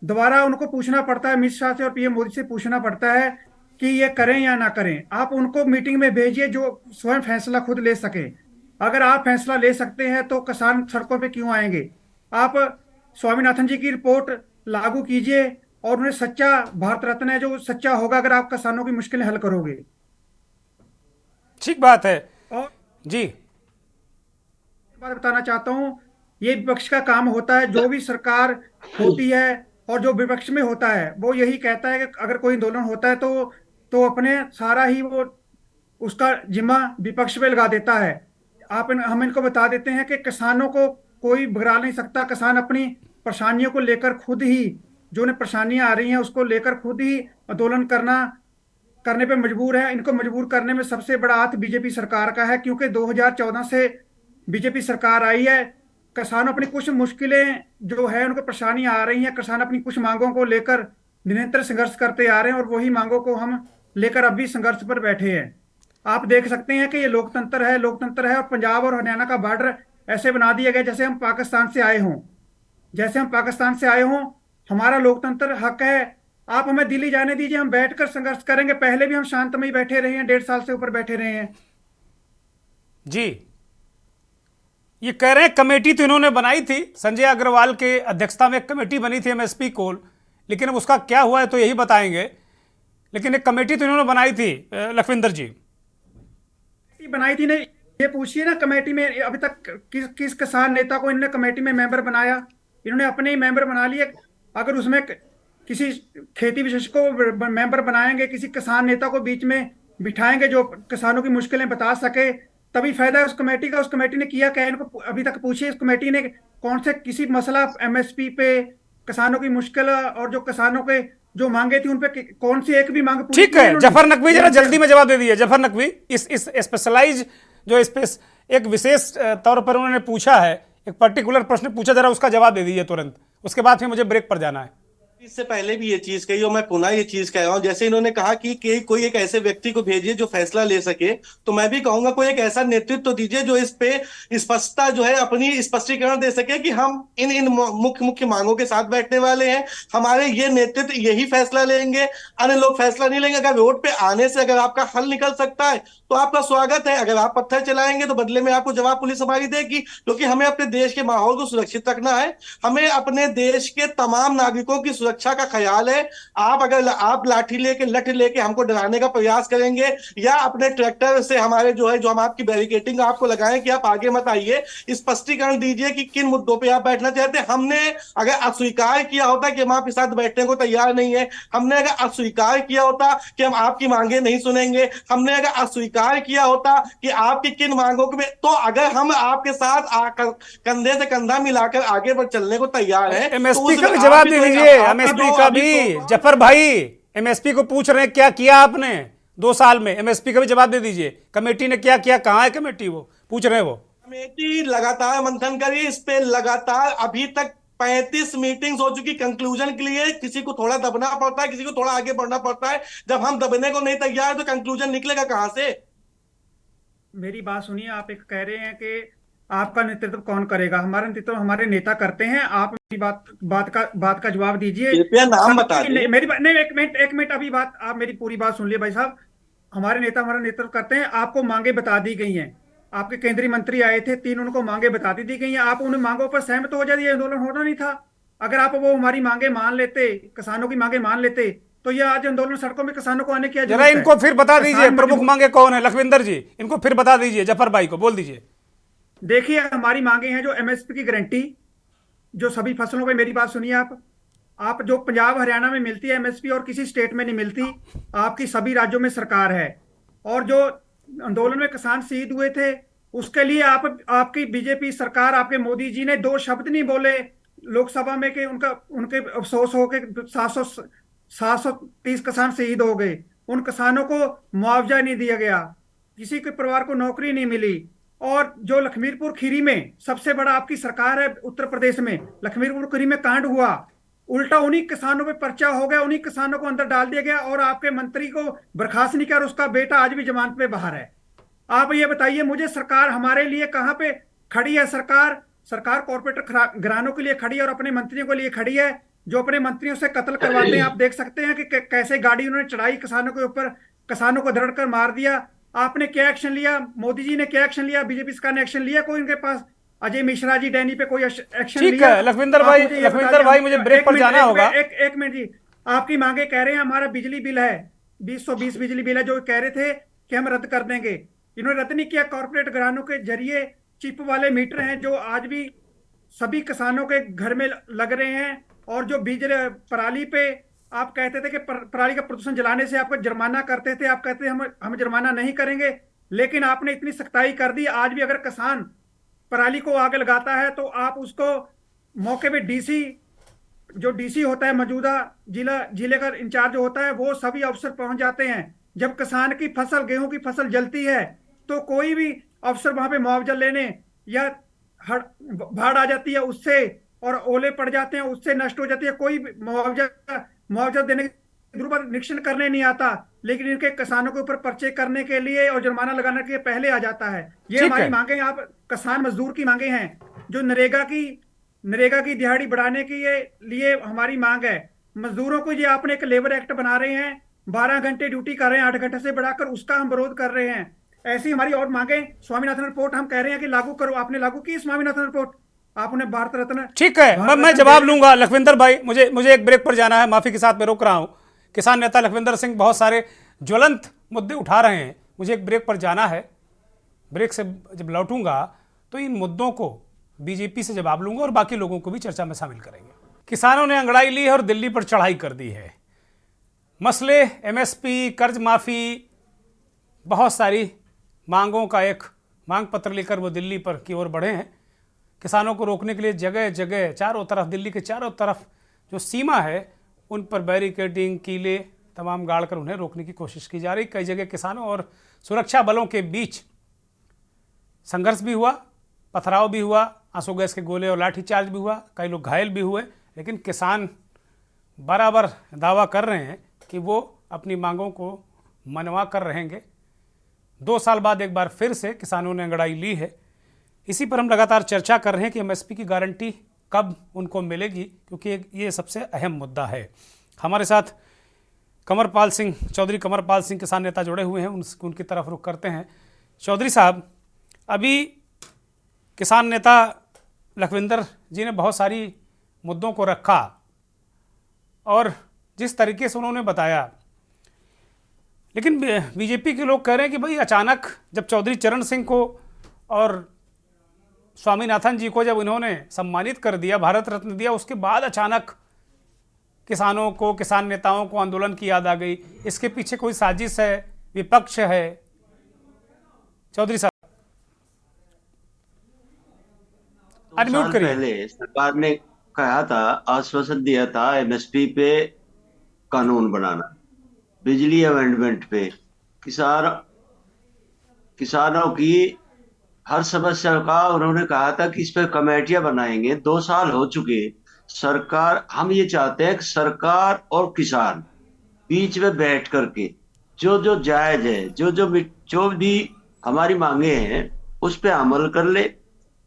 दोबारा उनको पूछना पड़ता है, अमित शाह से और पीएम मोदी से पूछना पड़ता है कि ये करें या ना करें। आप उनको मीटिंग में भेजिए जो स्वयं फैसला खुद ले सके। अगर आप फैसला ले सकते हैं तो किसान सड़कों पे क्यों आएंगे? आप स्वामीनाथन जी की रिपोर्ट लागू कीजिए और उन्हें सच्चा भारत रत्न है जो सच्चा होगा अगर आप किसानों की मुश्किलें हल करोगे। ठीक बात है। और जी, बात बताना चाहता हूं, ये विपक्ष का काम होता है। जो भी सरकार होती है और जो विपक्ष में होता है वो यही कहता है कि अगर कोई आंदोलन होता है तो अपने सारा ही वो उसका जिम्मा विपक्ष पे लगा देता है। हम इनको बता देते हैं कि किसानों को कोई भगा नहीं सकता। किसान अपनी परेशानियों को लेकर खुद ही, जो उन्हें परेशानियां आ रही हैं उसको लेकर खुद ही आंदोलन करने पे मजबूर है। इनको मजबूर करने में सबसे बड़ा हाथ बीजेपी सरकार का है, क्योंकि 2014 से बीजेपी सरकार आई है। किसान अपनी कुछ मुश्किलें जो है, उनको परेशानियां आ रही हैं, किसान अपनी कुछ मांगों को लेकर निरंतर संघर्ष करते आ रहे हैं और वही मांगों को हम लेकर अब भी संघर्ष पर बैठे हैं। आप देख सकते हैं कि ये लोकतंत्र है और पंजाब और हरियाणा का बॉर्डर ऐसे बना दिया गया जैसे हम पाकिस्तान से आए हों। हमारा लोकतंत्र हक है। आप हमें दिल्ली जाने दीजिए, हम बैठकर संघर्ष करेंगे। पहले भी हम शांतमय बैठे रहे हैं, 1.5 साल से ऊपर बैठे रहे हैं। जी, ये कह रहे हैं कमेटी तो इन्होंने बनाई थी, संजय अग्रवाल के अध्यक्षता में एक कमेटी बनी थी एमएसपी कोल, लेकिन अब उसका क्या हुआ है तो यही बताएंगे। लेकिन एक कमेटी तो इन्होंने बनाई थी। लखविंदर जी, बनाई थी नहीं, ये पूछिए ना कमेटी में अभी तक किस किसान नेता को इन्होंने कमेटी में मेंबर बनाया? इन्होंने अपने ही मेंबर बना लिए। अगर उसमें किसी खेती विशेषज्ञ को मेंबर बनाएंगे, किसी किसान नेता को बीच में बिठाएंगे जो किसानों की मुश्किलें बता सके, तभी फायदा है उस कमेटी का। उस कमेटी ने किया क्या? इनको अभी तक पूछिए, इस कमेटी ने कौन से किसी मसला एमएसपी पे, किसानों की मुश्किल और जो किसानों के जो मांगे थी उन पे कौन सी एक भी मांग पूरी? ठीक है, जफर नकवी जरा जल्दी में जवाब दे दिए। जफर नकवी, इस स्पेशलाइज जो एक विशेष तौर पर उन्होंने पूछा है, एक पर्टिकुलर प्रश्न पूछा, जरा उसका जवाब दे दीजिए तुरंत, उसके बाद फिर मुझे ब्रेक पर जाना है। इससे पहले भी ये चीज कही और मैं पुनः ये चीज कह रहा हूं, जैसे इन्होंने कहा कि कोई एक ऐसे व्यक्ति को भेजिए जो फैसला ले सके, तो मैं भी कहूंगा कोई एक ऐसा नेतृत्व तो दीजिए जो इस पे स्पष्टता जो है अपनी स्पष्टीकरण दे सके कि हम इन इन मुख्य मुख्य मांगों के साथ बैठने वाले हैं, हमारे ये नेतृत्व यही फैसला लेंगे, अन्य लोग फैसला नहीं लेंगे। अगर रोड पे आने से अगर आपका हल निकल सकता है तो आपका स्वागत है, अगर आप पत्थर चलाएंगे तो बदले में आपको जवाब पुलिस हमारी देगी, क्योंकि हमें अपने देश के माहौल को सुरक्षित रखना है, हमें अपने देश के तमाम नागरिकों की सुरक्षा का ख्याल है। आप लाठी लेके लठ लेके हमको डराने का प्रयास करेंगे या अपने ट्रैक्टर से हमारे जो हम आपकी बैरिकेटिंग आपको लगाएं कि आप आगे मत आइए, स्पष्टीकरण दीजिए कि किन मुद्दों पे आप बैठना चाहते हैं। हमने अगर अस्वीकार किया होता कि हम आपके साथ बैठने को तैयार नहीं है, हमने अगर अस्वीकार किया होता कि हम आपकी मांगे नहीं सुनेंगे, हमने अगर अस्वीकार किया होता कि आपकी किन मांगों के, तो अगर हम आपके साथ आकर कंधे से कंधा मिलाकर आगे बढ़ चलने को तैयार है। एमएसपी का भी जवाब दे दीजिए, एमएसपी का भी। जफर भाई, एमएसपी को पूछ रहे हैं क्या किया आपने 2 साल में, एमएसपी का भी जवाब दे दीजिए। कमेटी ने क्या किया, कहां है कमेटी, वो पूछ रहे हैं। वो कमेटी लगातार मंथन करी इस पे, लगातार अभी तक 35 मीटिंग्स हो चुकी कंक्लूजन के लिए। किसी को थोड़ा दबना पड़ता है, किसी को थोड़ा आगे बढ़ना पड़ता है। जब हम दबने को नहीं तैयार तो कंक्लूजन निकलेगा कहां से? मेरी बात सुनिए, आप एक कह रहे हैं कि आपका नेतृत्व कौन करेगा। हमारा नेतृत्व हमारे नेता करते हैं। आप मेरी बात का जवाब दीजिए। कृपया नाम बता दीजिए। मेरी बात नहीं, एक मिनट अभी बात, आप मेरी पूरी बात सुन लिए भाई साहब। हमारे नेता हमारा नेतृत्व करते हैं। आपको मांगे बता दी गई हैं, आपके केंद्रीय मंत्री आए थे 3, उनको मांगे बता दी गई हैं। आप उन मांगों पर सहमत हो जाए, आंदोलन होना नहीं था। अगर आप वो हमारी मांगे मान लेते, किसानों की मांगे मान लेते, तो ये आज आंदोलन सड़कों में किसानों को आने की जरा इनको फिर बता दीजिए प्रमुख मांगे कौन है। लखविंदर जी, इनको फिर बता दीजिए, जफर भाई को बोल दीजिए। देखिए, हमारी मांगे हैं जो एमएसपी की गारंटी, जो सभी फसलों पे, मेरी बात सुनिए आप जो पंजाब हरियाणा में मिलती है एमएसपी और किसी स्टेट में नहीं मिलती, आपकी सभी राज्यों में सरकार है। और जो आंदोलन में किसान शहीद हुए थे उसके लिए आपकी बीजेपी सरकार, आपके मोदी जी ने 2 शब्द नहीं बोले लोकसभा में कि उनके अफसोस हो के 730 किसान शहीद हो गए। उन किसानों को मुआवजा नहीं दिया गया, किसी के परिवार को नौकरी नहीं मिली। और जो लखीमपुर खीरी में सबसे बड़ा आपकी सरकार है उत्तर प्रदेश में, लखीमपुर खीरी में कांड हुआ, उल्टा उन्हीं किसानों पे पर्चा हो गया, उन्हीं किसानों को अंदर डाल दिया गया और आपके मंत्री को बर्खास्त नहीं किया, उसका बेटा आज भी जमानत पे बाहर है। आप ये बताइए मुझे, सरकार हमारे लिए कहां पे खड़ी है? सरकार कॉर्पोरेट घरानों के लिए खड़ी है और अपने मंत्रियों के लिए खड़ी है, जो अपने मंत्रियों से कत्ल करवाते हैं। आप देख सकते हैं कि कैसे गाड़ी उन्होंने चढ़ाई किसानों के ऊपर, किसानों को धड़कर मार दिया। आपने क्या एक्शन लिया? मोदी जी ने क्या एक्शन लिया? बीजेपी सरकार ने एक्शन लिया कोई? इनके पास अजय मिश्रा जी डैनी पे कोई एक्शन लिया? ठीक है लखविंदर भाई, मुझे ब्रेक पर जाना होगा। एक मिनट जी, आपकी मांगे कह रहे हैं हमारा बिजली बिल है 2020 बिजली बिल है, जो कह रहे थे कि हम रद्द कर देंगे। इन्होंने रद्द नहीं किया। कॉर्पोरेट घरानों के जरिए चिप वाले मीटर हैं जो आज भी सभी किसानों के घर में लग रहे हैं। और जो बिजली पराली पे आप कहते थे कि पराली का प्रदूषण जलाने से आपको जुर्माना करते थे, आप कहते थे हम जुर्माना नहीं करेंगे, लेकिन आपने इतनी सख्ताई कर दी। आज भी अगर किसान पराली को आग लगाता है तो आप उसको मौके पे जो डीसी होता है, मौजूदा जिले का इंचार्ज होता है, वो सभी अफसर पहुंच जाते हैं। जब किसान की फसल, गेहूं की फसल जलती है तो कोई भी अफसर वहां पे मुआवजा लेने, या बाढ़ आ जाती है उससे और ओले पड़ जाते हैं उससे नष्ट हो जाती है, कोई मुआवजा देने के निरीक्षण करने नहीं आता, लेकिन इनके किसानों के ऊपर पर्चे करने के लिए और जुर्माना लगाने के लिए पहले आ जाता है। ये हमारी मांगे, आप किसान मजदूर की मांगे हैं। जो नरेगा की दिहाड़ी बढ़ाने के लिए हमारी मांग है। मजदूरों को ये आपने एक लेबर एक्ट बना रहे हैं, 12 घंटे ड्यूटी कर रहे हैं, 8 घंटे से बढ़ाकर, उसका हम विरोध कर रहे हैं। ऐसी हमारी और मांगे। स्वामीनाथन रिपोर्ट हम कह रहे हैं कि लागू करो। आपने लागू की स्वामीनाथन रिपोर्ट, आपने भारत रत्न। ठीक है, मैं जवाब लूंगा। लखविंदर भाई, मुझे एक ब्रेक पर जाना है, माफी के साथ मैं रोक रहा हूं। किसान नेता लखविंदर सिंह बहुत सारे ज्वलंत मुद्दे उठा रहे हैं, मुझे एक ब्रेक पर जाना है। ब्रेक से जब लौटूंगा तो इन मुद्दों को बीजेपी से जवाब लूंगा और बाकी लोगों को भी चर्चा में शामिल करेंगे। किसानों ने अंगड़ाई ली है और दिल्ली पर चढ़ाई कर दी है। मसले एमएसपी, कर्ज माफी, बहुत सारी मांगों का एक मांग पत्र लेकर वो दिल्ली पर की ओर बढ़े हैं। किसानों को रोकने के लिए जगह जगह चारों तरफ, दिल्ली के चारों तरफ जो सीमा है उन पर बैरिकेडिंग, कीले तमाम गाड़कर उन्हें रोकने की कोशिश की जा रही। कई जगह किसानों और सुरक्षा बलों के बीच संघर्ष भी हुआ, पथराव भी हुआ, आंसू गैस के गोले और लाठीचार्ज भी हुआ, कई लोग घायल भी हुए, लेकिन किसान बराबर दावा कर रहे हैं कि वो अपनी मांगों को मनवा कर रहेंगे। 2 साल बाद एक बार फिर से किसानों ने अंगड़ाई ली है। इसी पर हम लगातार चर्चा कर रहे हैं कि एमएसपी की गारंटी कब उनको मिलेगी, क्योंकि ये सबसे अहम मुद्दा है। हमारे साथ कंवरपाल सिंह, चौधरी कंवरपाल सिंह किसान नेता जुड़े हुए हैं, उनकी तरफ रुख करते हैं। चौधरी साहब, अभी किसान नेता लखविंदर जी ने बहुत सारी मुद्दों को रखा और जिस तरीके से उन्होंने बताया, लेकिन बीजेपी के लोग कह रहे हैं कि भाई अचानक जब चौधरी चरण सिंह को और स्वामीनाथन जी को जब इन्होंने सम्मानित कर दिया, भारत रत्न दिया, उसके बाद अचानक किसानों को, किसान नेताओं को आंदोलन की याद आ गई। इसके पीछे कोई साजिश है, विपक्ष है? चौधरी साहब अनम्यूट करिए। पहले सरकार ने कहा था, आश्वासन दिया था एमएसपी पे कानून बनाना, बिजली अमेंडमेंट पे, किसानों की हर समस्या का उन्होंने कहा था कि इस पे कमेटियां बनाएंगे। 2 साल हो चुके। सरकार, हम ये चाहते हैं कि सरकार और किसान बीच में बैठ करके जो जो जायज है, जो भी हमारी मांगे हैं उस पे अमल कर ले।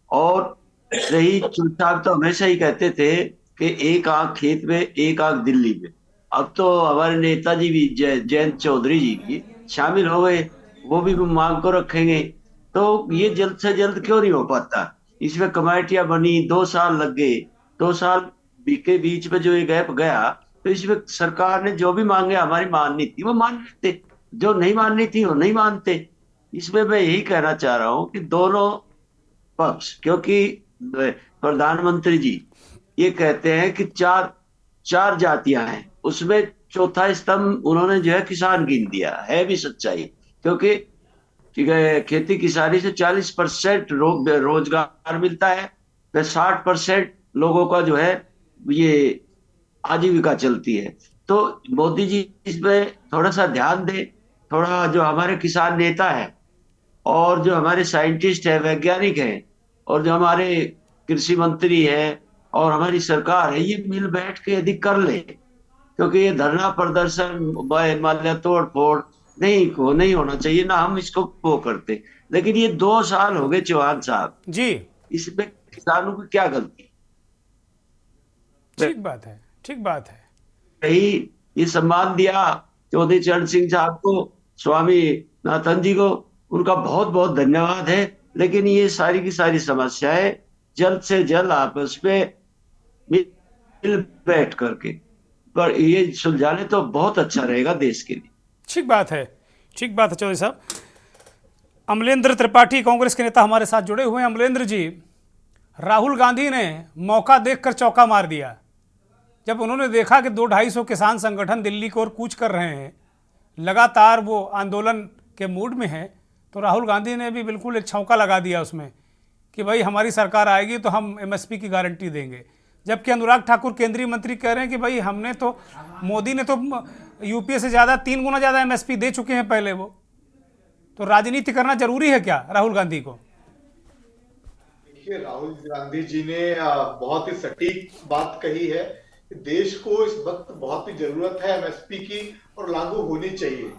और रही चुनाव, तो हमेशा ही कहते थे कि एक आंख खेत में एक आंख दिल्ली में। अब तो हमारे नेताजी भी जयंत चौधरी जी भी शामिल हो गए, वो भी मांग को रखेंगे। तो ये जल्द से जल्द क्यों नहीं हो पाता? इसमें कमेटियां बनी, 2 साल लग गए। 2 साल के बीच में जो ये गैप गया, तो इसमें सरकार ने जो भी मांगे हमारी माननी थी वो मान लेते, जो नहीं माननी थी वो नहीं मानते। इसमें मैं यही कहना चाह रहा हूँ कि दोनों पक्ष, क्योंकि प्रधानमंत्री जी ये कहते हैं कि चार जातियां हैं, उसमें चौथा स्तंभ उन्होंने जो है किसान गिन दिया है भी सच्चाई। क्योंकि ठीक है, खेती किसानी से 40% रोजगार मिलता है, तो 60% लोगों का जो है ये आजीविका चलती है। तो मोदी जी इसमें थोड़ा सा ध्यान दे। थोड़ा जो हमारे किसान नेता है और जो हमारे साइंटिस्ट है, वैज्ञानिक है, और जो हमारे कृषि मंत्री है और हमारी सरकार है, ये मिल बैठ के यदि कर ले, क्योंकि ये धरना प्रदर्शन, माल्या तोड़ फोड़ नहीं होना चाहिए ना। हम इसको वो करते, लेकिन ये 2 साल हो गए चौहान साहब जी, इसमें किसानों की क्या गलती? ठीक बात है, ठीक बात है। यही ये सम्मान दिया चौधरी चरण सिंह साहब को, स्वामीनाथन जी को, उनका बहुत बहुत धन्यवाद है। लेकिन ये सारी की सारी समस्याएं जल्द से जल्द आपस में मिल बैठ करके पर ये सुलझाने तो बहुत अच्छा रहेगा देश के लिए। ठीक बात है, ठीक बात है चौधरी साहब। अमलेंद्र त्रिपाठी कांग्रेस के नेता हमारे साथ जुड़े हुए हैं। अमलेंद्र जी, राहुल गांधी ने मौका देखकर चौका मार दिया। जब उन्होंने देखा कि 200-250 किसान संगठन दिल्ली की ओर कूच कर रहे हैं, लगातार वो आंदोलन के मूड में हैं, तो राहुल गांधी ने भी बिल्कुल एक छौंका लगा दिया उसमें कि भाई हमारी सरकार आएगी तो हम एमएसपी की गारंटी देंगे। जबकि अनुराग ठाकुर केंद्रीय मंत्री कह रहे हैं कि भाई हमने तो, मोदी ने तो यूपीए से ज़्यादा 3 गुना ज़्यादा एमएसपी दे चुके हैं पहले वो। तो राजनीति करना जरूरी है क्या राहुल गांधी को? देखिए, राहुल गांधी जी ने बहुत ही सटीक बात कही है कि देश को इस वक्त बहुत ही जरूरत है एमएसपी की और लागू होनी चाहिए।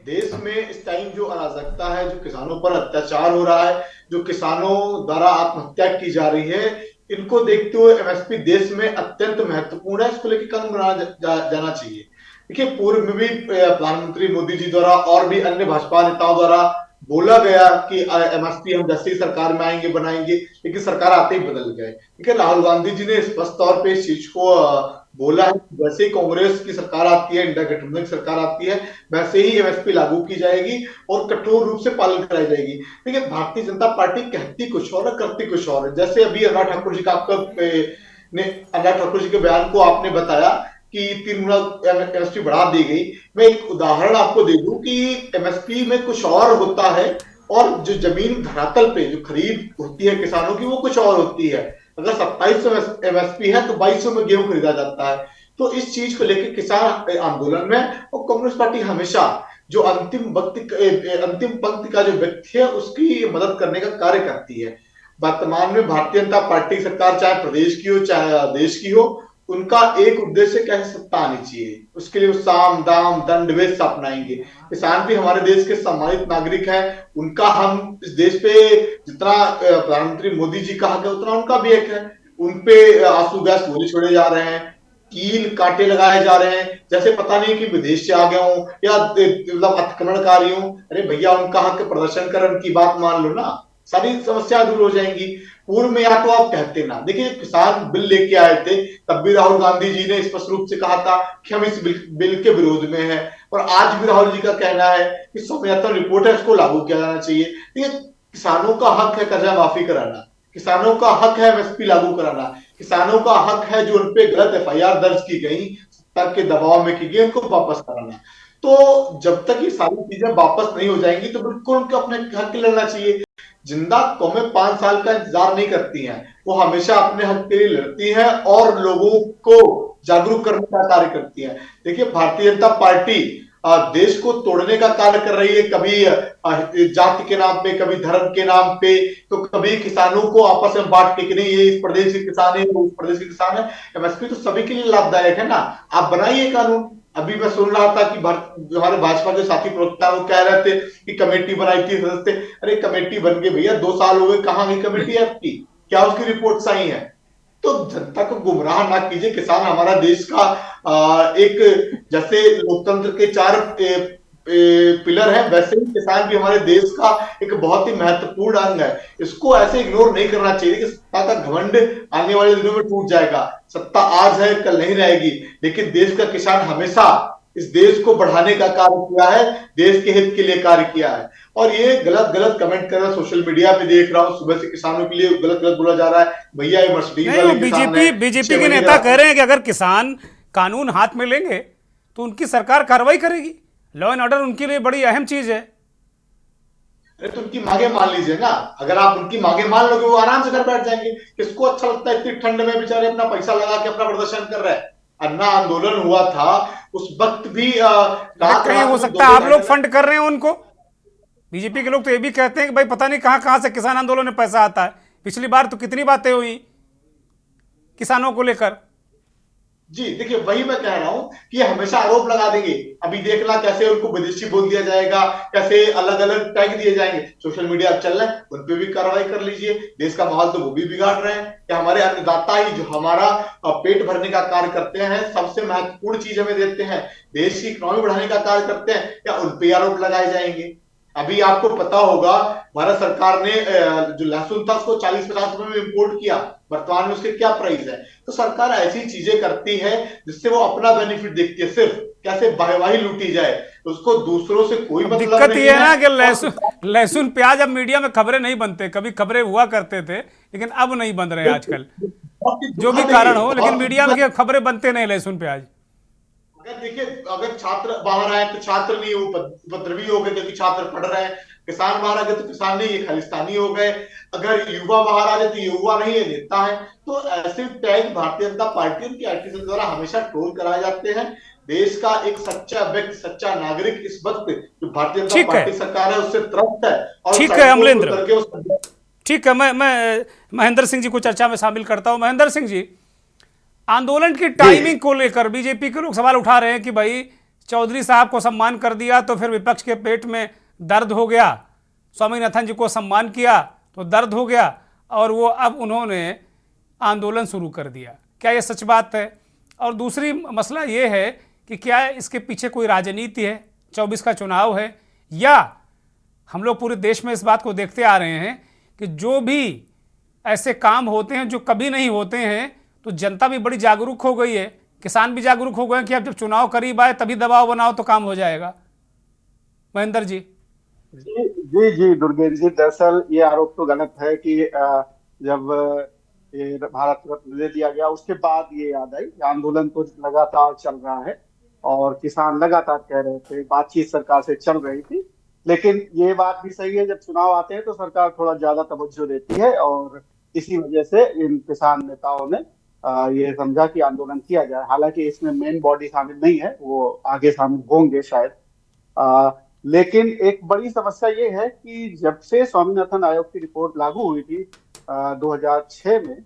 देश में इस टाइम जो अराजकता है, जो किसानों पर अत्याचार हो रहा है, जो किसानों द्वारा आत्महत्या की जा रही है, इनको देखते हुए एमएसपी देश में अत्यंत महत्वपूर्ण है। इसको लेकर कानून बनाया जाना चाहिए। देखिए, पूर्व में भी प्रधानमंत्री मोदी जी द्वारा और भी अन्य भाजपा नेताओं द्वारा बोला गया कि एमएसपी हम जैसे ही सरकार में आएंगे बनाएंगे, लेकिन सरकार आते ही बदल गए। देखिए, राहुल गांधी जी ने स्पष्ट तौर पे इस चीज को बोला है, जैसे ही कांग्रेस की सरकार आती है, इंडिया गठबंधन की सरकार आती है, वैसे ही एमएसपी लागू की जाएगी और कठोर रूप से पालन कराई जाएगी। देखिए, भारतीय जनता पार्टी कहती कुछ और है, करती कुछ और है। जैसे अभी अनुराग ठाकुर जी का अनुराग ठाकुर जी के बयान को आपने बताया कि 3 गुना एमएसपी बढ़ा दी गई। मैं एक उदाहरण आपको दे दूं कि एमएसपी में कुछ और होता है और जो जमीन धरातल पे जो खरीद होती है किसानों की, वो कुछ और होती है। अगर 2700 एमएसपी है तो 2200 में गेहूं खरीदा जाता है। तो इस चीज को लेकर किसान आंदोलन में, और कांग्रेस पार्टी हमेशा जो अंतिम पंक्ति का जो व्यक्ति है उसकी मदद करने का कार्य करती है। वर्तमान में भारतीय जनता पार्टी सरकार चाहे प्रदेश की हो चाहे देश की हो, उनका एक उद्देश्य क्या है, सत्ता आनी चाहिए। उसके लिए वो साम दाम दंड भेद से अपनाएंगे। किसान भी हमारे देश के सम्मानित नागरिक हैं, उनका हम इस देश पे जितना प्रधानमंत्री मोदी जी का हक है उतना उनका भी हक है। उनपे आंसू गैस गोली छोड़े जा रहे हैं, कील कांटे लगाए जा रहे हैं, जैसे पता नहीं कि विदेश से आ गया हूं या मतलब अतिक्रमणकारी हूं। अरे भैया, उनका हक प्रदर्शन कर, उनकी बात मान लो ना, सारी समस्या दूर हो जाएंगी। पूर्व में या तो आप कहते ना, देखिए किसान बिल लेके आए थे, तब भी राहुल गांधी जी ने स्पष्ट रूप से कहा था कि हम इस बिल के विरोध में हैं, और आज भी राहुल जी का कहना है कि स्वामीनाथन रिपोर्ट है, उसको लागू किया जाना चाहिए। देखिए, किसानों का हक है कर्जा माफी कराना, किसानों का हक है एमएसपी लागू कराना, किसानों का हक है जो उनपे गलत एफआईआर दर्ज की गई, सत्ता के दबाव में की गई, उनको वापस कराना। तो जब तक ये सारी चीजें वापस नहीं हो जाएंगी तो बिल्कुल उनको अपने हक के लिए लड़ना चाहिए। जिंदा कौमें 5 साल का इंतजार नहीं करती हैं, वो हमेशा अपने हक के लिए लड़ती हैं और लोगों को जागरूक करने का कार्य करती हैं। देखिए, भारतीय जनता पार्टी देश को तोड़ने का कार्य कर रही है, कभी जाति के नाम पे, कभी धर्म के नाम पे, तो कभी किसानों को आपस में बांट के, नहीं ये इस प्रदेश के किसान है, वो उस प्रदेश के किसान है। एमएसपी तो सभी के लिए लाभदायक है ना, आप बनाइए कानून। अभी मैं सुन रहा था कि हमारे भाजपा के साथी प्रवक्ता वो कह रहे थे कि कमेटी बनाई थी सदस्य। अरे कमेटी बन गई भैया, 2 साल हो गए, कहां गई कमेटी आपकी? क्या उसकी रिपोर्ट आई है? तो जनता को गुमराह ना कीजिए। किसान हमारा देश का एक, जैसे लोकतंत्र के 4 पिलर है, वैसे ही किसान भी हमारे देश का एक बहुत ही महत्वपूर्ण अंग है। इसको ऐसे इग्नोर नहीं करना चाहिए कि सत्ता का घमंड आने वाले दिनों में टूट जाएगा। सत्ता आज है, कल नहीं रहेगी, लेकिन देश का किसान हमेशा इस देश को बढ़ाने का कार्य किया है, देश के हित के लिए कार्य किया है। और ये गलत कमेंट कर रहा है, सोशल मीडिया पे देख रहा हूं, सुबह से किसानों के लिए गलत बोला जा रहा है। भैया, ये मर्सिडीज वाले किसान हैं, बीजेपी के नेता कह रहे हैं कि अगर किसान कानून हाथ में लेंगे तो उनकी सरकार कार्रवाई करेगी। लॉ एंड ऑर्डर उनके लिए बड़ी अहम चीज है। अरे तो उनकी मांगे मान लीजिए ना, अगर आप उनकी मांगे मान लोगे वो आराम से घर बैठ जाएंगे। किसको अच्छा लगता है इतनी ठंड में बेचारे अपना पैसा लगा के अपना प्रदर्शन कर रहे हैं? अन्ना आंदोलन हुआ था उस वक्त भी कहीं हो सकता है आप लोग फंड कर रहे हैं उनको। बीजेपी के लोग तो ये भी कहते हैं कि भाई पता नहीं कहां से किसान आंदोलन में पैसा आता है। पिछली बार तो कितनी बातें हुई किसानों को लेकर। जी देखिए, वही मैं कह रहा हूं कि हमेशा आरोप लगा देंगे। अभी देखना कैसे उनको विदेशी बोल दिया जाएगा, कैसे अलग अलग टैग दिए जाएंगे। सोशल मीडिया अब चल रहे हैं, उन पे भी कार्रवाई कर लीजिए। देश का माहौल तो वो भी बिगाड़ रहे हैं कि हमारे अन्नदाता ही जो हमारा पेट भरने का कार्य करते हैं, सबसे महत्वपूर्ण चीज हमें देते हैं, देश की इकोनॉमी बढ़ाने का कार्य करते हैं, क्या उन पे आरोप लगाए जाएंगे? अभी आपको पता होगा भारत सरकार ने जो लहसुन था उसको 40-50 रुपए में इंपोर्ट किया, वर्तमान में उसके क्या प्राइस है। तो सरकार ऐसी चीजें करती है जिससे वो अपना बेनिफिट देखती है, सिर्फ कैसे वाहवाही लूटी जाए, उसको दूसरों से कोई मतलब दिक्कत नहीं ये है ना कि लहसुन प्याज अब मीडिया में खबरें नहीं बनते। कभी खबरें हुआ करते थे लेकिन अब नहीं बन रहे आजकल, जो भी कारण हो, लेकिन मीडिया में खबरें बनते नहीं लहसुन प्याज। अगर देखिए, अगर छात्र बाहर आए तो छात्र नहीं, वो उपद्रवी हो गए क्योंकि छात्र पढ़ रहे हैं। किसान बाहर आ गए तो किसान नहीं, ये खालिस्तानी हो गए। अगर युवा बाहर आ जाए तो युवा नहीं, ये नेता है। तो ऐसे टैग भारतीय जनता पार्टी उनकी आरटीसी द्वारा हमेशा ट्रोल कराए जाते हैं। देश का एक सच्चा व्यक्ति, सच्चा नागरिक इस वक्त जो भारतीय जनता पार्टी सरकार है उससे त्रस्त है। और ठीक है अमलेंद्र, ठीक है, मैं महेंद्र सिंह जी को चर्चा में शामिल करता हूं। महेंद्र सिंह जी, आंदोलन की टाइमिंग को लेकर बीजेपी के लोग सवाल उठा रहे हैं कि भाई चौधरी साहब को सम्मान कर दिया तो फिर विपक्ष के पेट में दर्द हो गया, स्वामीनाथन जी को सम्मान किया तो दर्द हो गया, और वो अब उन्होंने आंदोलन शुरू कर दिया। क्या ये सच बात है? और दूसरी मसला ये है कि क्या इसके पीछे कोई राजनीति है, 24 का चुनाव है, या हम लोग पूरे देश में इस बात को देखते आ रहे हैं कि जो भी ऐसे काम होते हैं जो कभी नहीं होते हैं, तो जनता भी बड़ी जागरूक हो गई है, किसान भी जागरूक हो गए हैं कि अब जब चुनाव करीब आए तभी दबाव बनाओ तो काम हो जाएगा। महेंद्र जी। जी दुर्गेश जी, दरअसल ये आरोप तो गलत है कि जब ये भारत रत्न दे दिया गया उसके बाद ये याद आई। आंदोलन तो लगातार चल रहा है और किसान लगातार कह रहे थे, बातचीत सरकार से चल रही थी। लेकिन ये बात भी सही है, जब चुनाव आते हैं तो सरकार थोड़ा ज्यादा तवज्जो देती है, और इसी वजह से इन किसान नेताओं ने ये समझा कि आंदोलन किया जाए। हालांकि इसमें मेन बॉडी शामिल नहीं है, वो आगे शामिल होंगे शायद। लेकिन एक बड़ी समस्या ये है कि जब से स्वामीनाथन आयोग की रिपोर्ट लागू हुई थी 2006 में,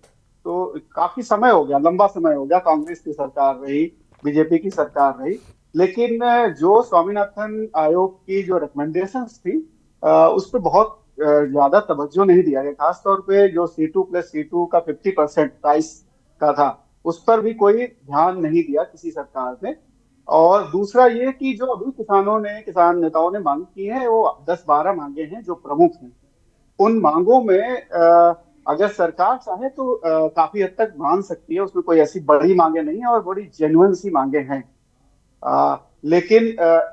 तो काफी समय हो गया, लंबा समय हो गया, कांग्रेस की सरकार रही, बीजेपी की सरकार रही, लेकिन जो स्वामीनाथन आयोग की जो रिकमेंडेशंस थी उस पर बहुत ज्यादा तवज्जो नहीं दिया गया। खासतौर पे जो C2+C2 का 50% प्राइस का था, उस पर भी कोई ध्यान नहीं दिया किसी सरकार ने। और दूसरा ये कि जो अभी किसान नेताओं ने मांग की है, वो 10-12 मांगे हैं जो प्रमुख हैं। उन मांगों में अगर सरकार चाहे तो काफी हद तक मान सकती है, उसमें कोई ऐसी बड़ी मांगे नहीं है और बड़ी जेन्युइन सी मांगे हैं। लेकिन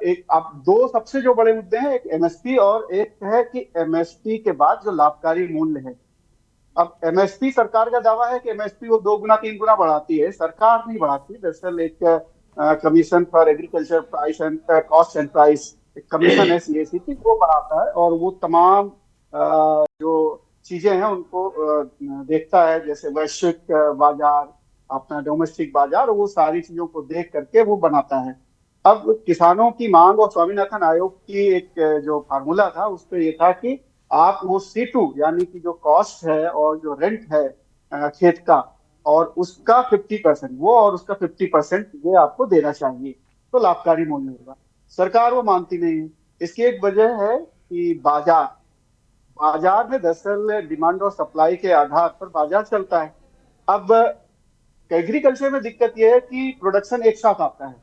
एक अब दो सबसे जो बड़े मुद्दे हैं, एक एमएसपी और एक है कि एमएसपी के बाद जो लाभकारी मूल्य है। अब एमएसपी, सरकार का दावा है कि एमएसपी वो 2 गुना 3 गुना बढ़ाती है, सरकार नहीं बढ़ाती। दरअसल एक commission for agriculture price and cost and price, एक कमीशन है CAC की, वो बढ़ाता है और वो तमाम जो चीजें हैं उनको देखता है, जैसे वैश्विक बाजार, अपना डोमेस्टिक बाजार, वो सारी चीजों को देख करके वो बनाता है। अब किसानों की मांग और स्वामीनाथन आयोग की एक जो फार्मूला था उस पर यह था कि आप वो C2 यानी कि जो कॉस्ट है और जो रेंट है खेत का, और उसका 50% वो और उसका 50% ये आपको देना चाहिए, तो लाभकारी मूल्य होगा। सरकार वो मानती नहीं है। इसकी एक वजह है कि बाजार में दरअसल डिमांड और सप्लाई के आधार पर बाजार चलता है। अब एग्रीकल्चर में दिक्कत यह है कि प्रोडक्शन एक साथ आता है,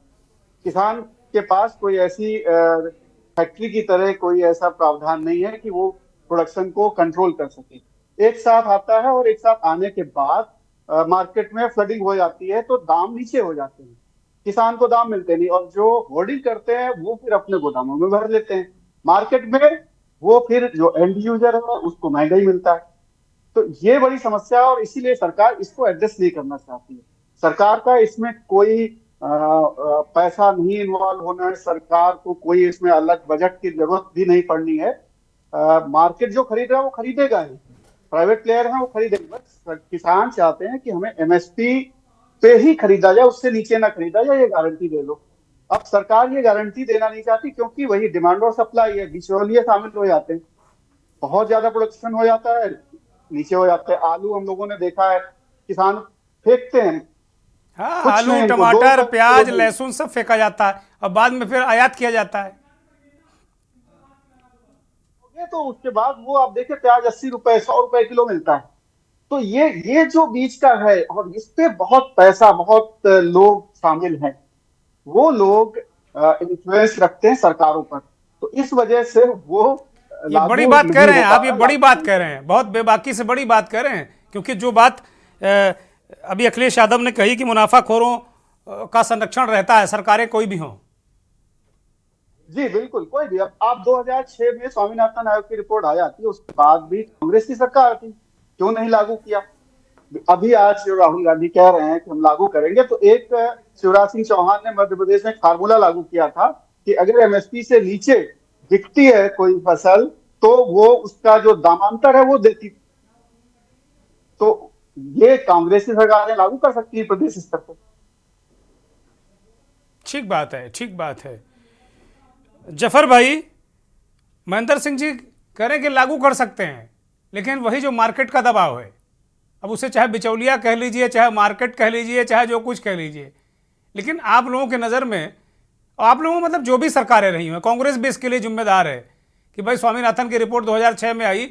किसान के पास कोई ऐसी फैक्ट्री की तरह कोई ऐसा प्रावधान नहीं है कि वो प्रोडक्शन को कंट्रोल कर सके। एक साथ आता है और एक साथ आने के बाद मार्केट में फ्लडिंग हो जाती है, तो दाम नीचे हो जाते हैं, किसान को दाम मिलते नहीं, और जो होर्डिंग करते हैं वो फिर अपने गोदामों में भर लेते हैं। मार्केट में वो फिर जो एंड यूजर है उसको महंगा ही मिलता है। तो ये बड़ी समस्या है और इसीलिए सरकार इसको एड्रेस नहीं करना चाहती है। सरकार का इसमें कोई पैसा नहीं इन्वॉल्व होना है, सरकार को कोई इसमें अलग बजट की जरूरत भी नहीं पड़नी है। मार्केट जो खरीद रहा है वो खरीदेगा ही, प्राइवेट प्लेयर है वो खरीदेगा। बस किसान चाहते हैं कि हमें MSP पे ही खरीदा जाए, उससे नीचे ना खरीदा जाए, ये गारंटी दे दो। अब सरकार ये गारंटी देना नहीं चाहती क्योंकि वही डिमांड और सप्लाई है, बिचौलिए शामिल हो जाते हैं, बहुत ज्यादा प्रोडक्शन हो जाता है, नीचे हो जाते हैं। आलू हम लोगों ने देखा है, किसान फेंकते हैं, हाँ, आलू, टमाटर, प्याज, लहसुन सब फेंका जाता है और बाद में फिर आयात किया जाता है। तो उसके बाद वो आप देखें प्याज 80 रुपए 100 रुपए किलो मिलता है। तो ये जो बीच का है, और इस पे बहुत पैसा, बहुत लोग शामिल हैं, वो लोग इन्फ्लुएंस रखते हैं सरकारों पर, तो इस वजह से वो ये बड़ी बात कह रहे हैं आप, ये बड़ी बात कह रहे हैं, बहुत बेबाकी से बड़ी बात कह रहे हैं। क्योंकि जो बात अभी अखिलेश यादव ने कही कि मुनाफाखोरों का संरक्षण रहता है, सरकारें कोई भी हों। जी बिल्कुल, कोई भी। अब आप 2006 में स्वामीनाथन आयोग की रिपोर्ट आ जाती है, उसके बाद भी कांग्रेस की सरकार थी, क्यों नहीं लागू किया? अभी आज जो राहुल गांधी कह रहे हैं कि हम लागू करेंगे, तो एक शिवराज सिंह चौहान ने मध्य प्रदेश में फार्मूला लागू किया था कि अगर MSP से नीचे बिकती है कोई फसल तो वो उसका जो दामांतर है वो देती। तो ये कांग्रेस की सरकारें लागू कर सकती है प्रदेश स्तर पर। ठीक बात है, ठीक बात है। जफर भाई, महेंद्र सिंह जी कह रहे हैं कि लागू कर सकते हैं, लेकिन वही जो मार्केट का दबाव है, अब उसे चाहे बिचौलिया कह लीजिए, चाहे मार्केट कह लीजिए, चाहे जो कुछ कह लीजिए, लेकिन आप लोगों के नज़र में, आप लोगों मतलब जो भी सरकारें रही हैं, कांग्रेस भी इसके लिए जिम्मेदार है कि भाई स्वामीनाथन की रिपोर्ट 2006 में आई,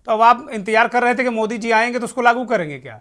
तो अब आप इंतजार कर रहे थे कि मोदी जी आएंगे तो उसको लागू करेंगे क्या?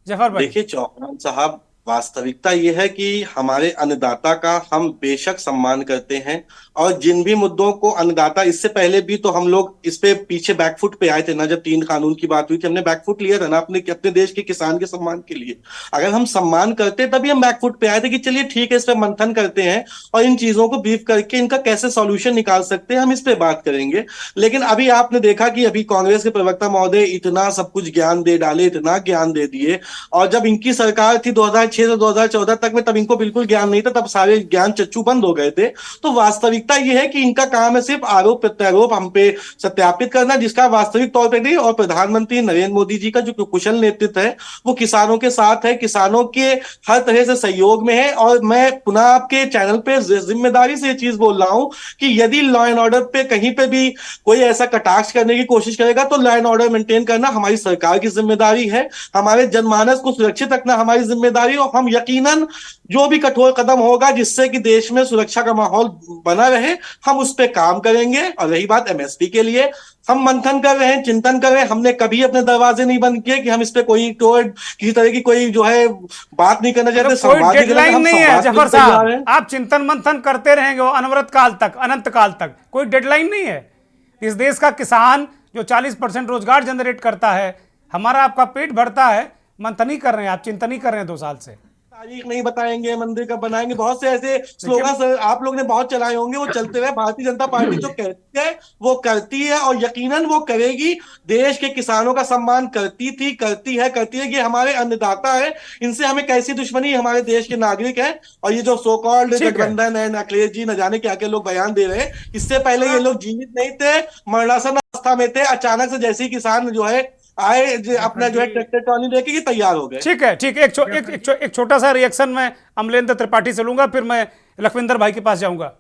जफर भाई, देखिए चौहान साहब, वास्तविकता ये है कि हमारे अन्नदाता का हम बेशक सम्मान करते हैं, और जिन भी मुद्दों को अन्नदाता, इससे पहले भी तो हम लोग इस पे पीछे बैकफुट पे आए थे ना, जब 3 कानून की बात हुई थी, हमने बैकफुट लिया था ना अपने देश के किसान के सम्मान के लिए। अगर हम सम्मान करते तभी हम बैकफुट पे आए थे कि चलिए ठीक है, इस पे मंथन करते हैं और इन चीजों को ब्रीफ करके इनका कैसे सॉल्यूशन निकाल सकते हैं, हम इस पे बात करेंगे। लेकिन अभी आपने देखा कि अभी कांग्रेस के प्रवक्ता महोदय इतना सब कुछ ज्ञान दे डाले, इतना ज्ञान दे दिए, और जब इनकी सरकार थी 2006 2006 से 2014 तक में, तब इनको बिल्कुल ज्ञान नहीं था, तब सारे ज्ञान चच्चू बंद हो गए थे। तो वास्तविकता ये है कि इनका काम है सिर्फ आरोप प्रत्यारोप हम पे सत्यापित करना, जिसका वास्तविक तौर पे नहीं। और प्रधानमंत्री नरेंद्र मोदी जी का जो कुशल नेतृत्व है वो किसानों के साथ है, किसानों के हर तरह से सहयोग में है। और मैं पुनः आपके चैनल पे जिम्मेदारी से ये चीज बोल रहा हूं कि यदि लॉ एंड ऑर्डर पे कहीं पे भी कोई ऐसा कटाक्ष करने की कोशिश करेगा तो लॉ एंड ऑर्डर मेंटेन करना हमारी सरकार की जिम्मेदारी है, हमारे जनमानस को सुरक्षित रखना हमारी जिम्मेदारी। और हम यकीनन जो भी कठोर कदम होगा जिससे कि देश में सुरक्षा का माहौल बना रहे, हम उस पर काम करेंगे। और रही बात एमएसपी के लिए, हम मंथन कर रहे हैं, चिंतन कर रहे हैं। हमने कभी अपने दरवाजे नहीं बंद किए कि हम इस पे किसी तरह की कोई जो है बात नहीं करना चाहते। कोई डेडलाइन नहीं है जफर साहब, आप चिंतन मंथन करते रहेंगे वो अनवरत काल तक, अनंत काल तक, कोई डेडलाइन नहीं है। इस देश का किसान जो 40% रोजगार जनरेट करता है, हमारा आपका पेट भरता है, मंथन ही कर रहे हैं आप, चिंतन ही कर रहे हैं 2 साल से। तारीख नहीं बताएंगे, मंदिर कब बनाएंगे, बहुत से ऐसे स्लोगन आप लोग ने बहुत चलाए होंगे, वो चलते रहे। भारतीय जनता पार्टी जो कहती है वो करती है और यकीनन वो करेगी। देश के किसानों का सम्मान करती थी, करती है। ये हमारे अन्नदाता है, इनसे हमें कैसी दुश्मनी, हमारे देश के नागरिक है। और ये जो सो कॉल्ड गठबंधन है, अखिलेश जी न जाने क्या क्या लोग बयान दे रहे हैं, इससे पहले ये लोग जीवित नहीं थे, मरणासन अवस्था में थे। अचानक से जैसे ही किसान जो है आए, अपना जो है ट्रैक्टर ट्रॉली लेके ये तैयार हो गए। ठीक है, ठीक है। एक छोटा सा रिएक्शन मैं अमलेंद्र त्रिपाठी से लूंगा, फिर मैं लखविंदर भाई के पास जाऊंगा।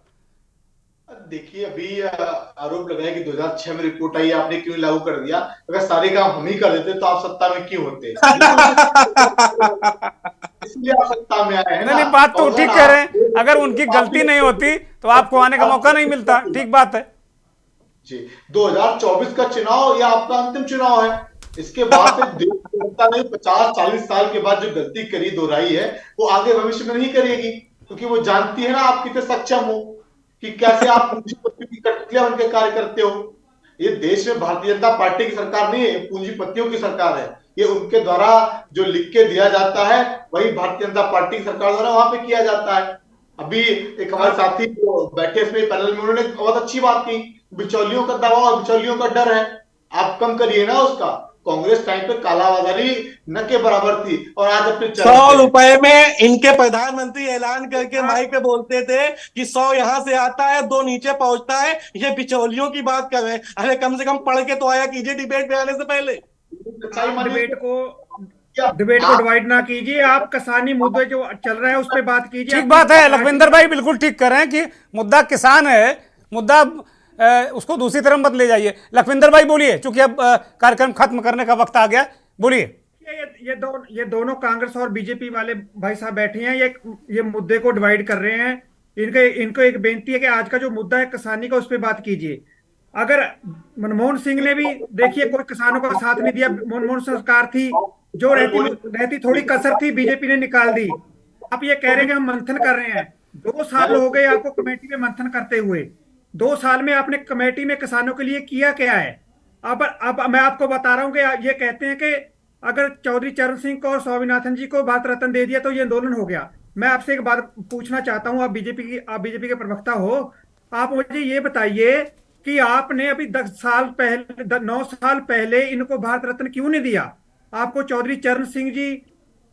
देखिए, अभी आरोप लगाया कि 2006 में रिपोर्ट आई, आपने क्यों लागू कर दिया? अगर सारे काम हम ही कर देते तो आप सत्ता में क्यों होते? इसलिए आप सत्ता में आए हैं। नहीं, बात तो ठीक कह रहे हैं। अगर उनकी गलती नहीं होती तो आपको आने का मौका नहीं मिलता। ठीक बात है जी। 2024 का चुनाव या आपका अंतिम चुनाव है। इसके बाद से जनता ने 50-40 साल के बाद जो गलती करी, दोहराई है, वो आगे भविष्य में नहीं करेगी, क्योंकि वो जानती है ना आप कितने सक्षम हो, कि कैसे आप पूंजीपतियों की कठपुतलियां बनकर कार्य करते हो। ये देश में भारतीय जनता पार्टी की सरकार नहीं है, पूंजीपतियों की सरकार है। ये उनके द्वारा जो लिख के दिया जाता है वही भारतीय जनता पार्टी की सरकार द्वारा वहां पे किया जाता है। अभी एक हमारे साथी जो बैठे इसमें पैनल में, उन्होंने बहुत अच्छी बात की, बिचौलियों का दबाव और बिचौलियों का डर है, आप कम करिए ना उसका। कांग्रेस टाइम पे कालाबाजारी न के बराबर थी, और आज अपने 100 रुपए में इनके प्रधानमंत्री ऐलान करके माइक पे बोलते थे कि 100 यहां से आता है, 2 नीचे पहुंचता है। ये बिचौलियों की बात कर रहे हैं। अरे कम से कम पढ़ के तो आया कीजिए डिबेट में आने से पहले। डिबेट को डिवाइड ना कीजिए, आप किसानी मुद्दे जो चल रहे हैं उस पर बात कीजिए। ठीक बात है, लखविंदर भाई बिल्कुल ठीक कर रहे हैं कि मुद्दा किसान है, मुद्दा उसको दूसरी तरफ मत ले जाइए। लखविंदर भाई बोलिए, चूंकि अब कार्यक्रम खत्म करने का वक्त आ गया, बोलिए। ये दोनों कांग्रेस और बीजेपी वाले भाई साहब बैठे हैं, ये मुद्दे को डिवाइड कर रहे हैं। इनको एक बेनती है कि आज का जो मुद्दा है किसानी का, उस पर बात कीजिए। अगर मनमोहन सिंह ने भी देखिए कोई किसानों का साथ नहीं दिया, मनमोहन सरकार थी जो रहती थोड़ी कसर थी, बीजेपी ने निकाल दी। आप ये कह रहे हैं कि हम मंथन कर रहे हैं। 2 साल हो गए आपको कमेटी में मंथन करते हुए। 2 साल में आपने कमेटी में किसानों के लिए किया क्या है? अब मैं आपको बता रहा हूं कि ये कहते हैं कि अगर चौधरी चरण सिंह को और स्वामीनाथन जी को भारत रत्न दे दिया तो ये आंदोलन हो गया। मैं आपसे एक बात पूछना चाहता हूं, आप बीजेपी के प्रवक्ता हो, आप मुझे ये बताइए कि आपने अभी 9 साल पहले इनको भारत रत्न क्यों नहीं दिया? आपको चौधरी चरण सिंह जी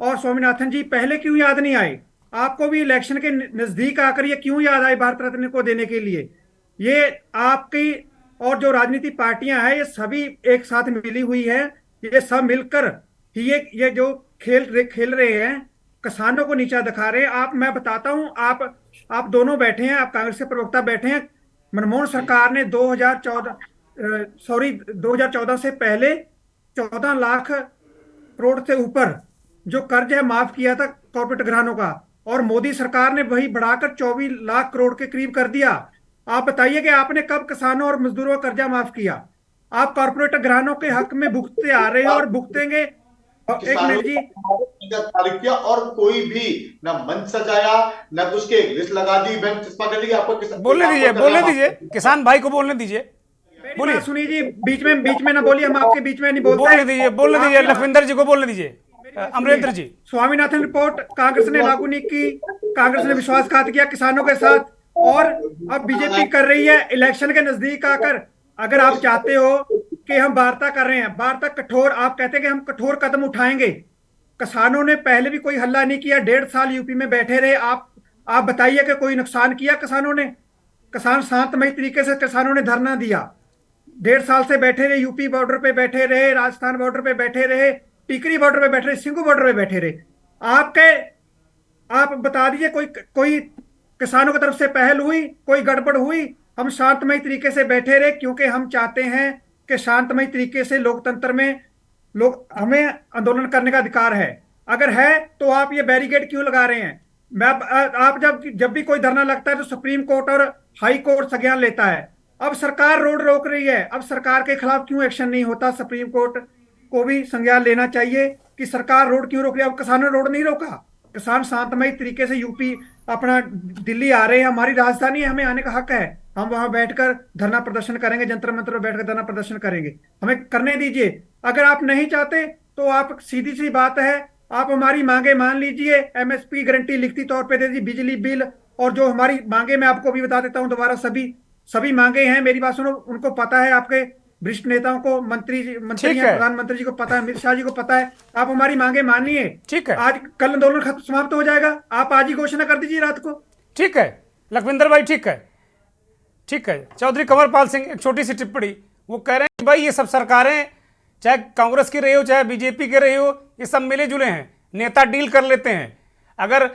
और स्वामीनाथन जी पहले क्यों याद नहीं आए? आपको भी इलेक्शन के नजदीक आकर ये क्यों याद आए भारत रत्न को देने के लिए? ये आपकी और जो राजनीति पार्टियां हैं, ये सभी एक साथ मिली हुई है। ये सब मिलकर ही ये जो खेल रहे हैं, किसानों को नीचा दिखा रहे हैं। मैं बताता हूं, आप दोनों बैठे हैं, आप कांग्रेस के प्रवक्ता बैठे हैं। मनमोहन सरकार ने 2014 से पहले 14 लाख करोड़ से ऊपर जो कर्ज है माफ किया था कॉर्पोरेट घरानों का, और मोदी सरकार ने वही बढ़ाकर 24 लाख करोड़ के करीब कर दिया। आप बताइए कि आपने कब किसानों और मजदूरों का कर्जा माफ किया? आप कॉर्पोरेट घरानों के हक में भुगतते आ रहे हैं और भुगतेंगे। एक मिनट जी, और कोई भी ना मंच सजाया, ना उसके लिस्ट लगा दी, बैंक चश्मा कर दिया। आपको बोलने दीजिए, किसान भाई को बोलने दीजिए। बोलिए, सुनिए जी, बीच में ना बोलिए, हम आपके बीच में नहीं बोलते। बोलने दीजिए, लखविंदर जी को बोलने दीजिए। अमरेंद्र जी, स्वामीनाथन रिपोर्ट कांग्रेस ने लागू नहीं की, कांग्रेस ने विश्वासघात किया किसानों के साथ, और अब बीजेपी कर रही है इलेक्शन के नजदीक आकर। अगर आप चाहते हो कि हम वार्ता कर रहे हैं, वार्ता कठोर, आप कहते हैं कि हम कठोर कदम उठाएंगे, किसानों ने पहले भी कोई हल्ला नहीं किया, 1.5 साल यूपी में बैठे रहे। आप बताइए कि कोई नुकसान किया किसानों ने? किसान शांतमय तरीके से किसानों ने धरना दिया, 1.5 साल से बैठे रहे, यूपी बॉर्डर पे बैठे रहे, राजस्थान बॉर्डर पे बैठे रहे, टिकरी बॉर्डर पे बैठे रहे, सिंगू बॉर्डर पे बैठे रहे। आप बता दीजिए कोई किसानों की तरफ से पहल हुई, कोई गड़बड़ हुई? हम शांतमय तरीके से बैठे रहे क्योंकि हम चाहते हैं कि शांतमय तरीके से लोकतंत्र में हमें आंदोलन करने का अधिकार है। अगर है तो आप ये बैरिकेड क्यों लगा रहे हैं? आप जब भी कोई धरना लगता है तो सुप्रीम कोर्ट और हाई कोर्ट संज्ञान लेता है। अब सरकार रोड रोक रही है, अब सरकार के खिलाफ क्यों एक्शन नहीं होता? सुप्रीम कोर्ट को भी संज्ञान लेना चाहिए कि सरकार रोड क्यों रोक रही है। अब किसानों ने रोड नहीं रोका, किसान शांतमय तरीके से यूपी अपना दिल्ली आ रहे हैं, हमारी राजधानी है, हमें आने का हक है। हम वहां बैठकर धरना प्रदर्शन करेंगे, जंतर मंतर पर बैठकर धरना प्रदर्शन करेंगे, हमें करने दीजिए। अगर आप नहीं चाहते तो आप सीधी सी बात है, आप हमारी मांगे मान लीजिए, एमएसपी गारंटी लिखती तौर पे दे दीजिए, बिजली बिल और जो हमारी मांगे, मैं आपको भी बता देता हूं दोबारा, सभी मांगे हैं, मेरी बात सुनो, उनको पता है, आपके वरिष्ठ नेताओं को, मंत्री प्रधानमंत्री जी को पता है, अमित शाह जी को पता है। आप हमारी मांगे मानिए, ठीक है। आज कल आंदोलन खत्म समाप्त हो जाएगा, आप आज ही घोषणा कर दीजिए रात को। ठीक है लखविंदर भाई, ठीक है, ठीक है। चौधरी कंवरपाल सिंह, एक छोटी सी टिप्पणी, वो कह रहे हैं कि भाई ये सब सरकारें, चाहे कांग्रेस की रही हो चाहे बीजेपी की रही हो, ये सब मिले जुले हैं, नेता डील कर लेते हैं। अगर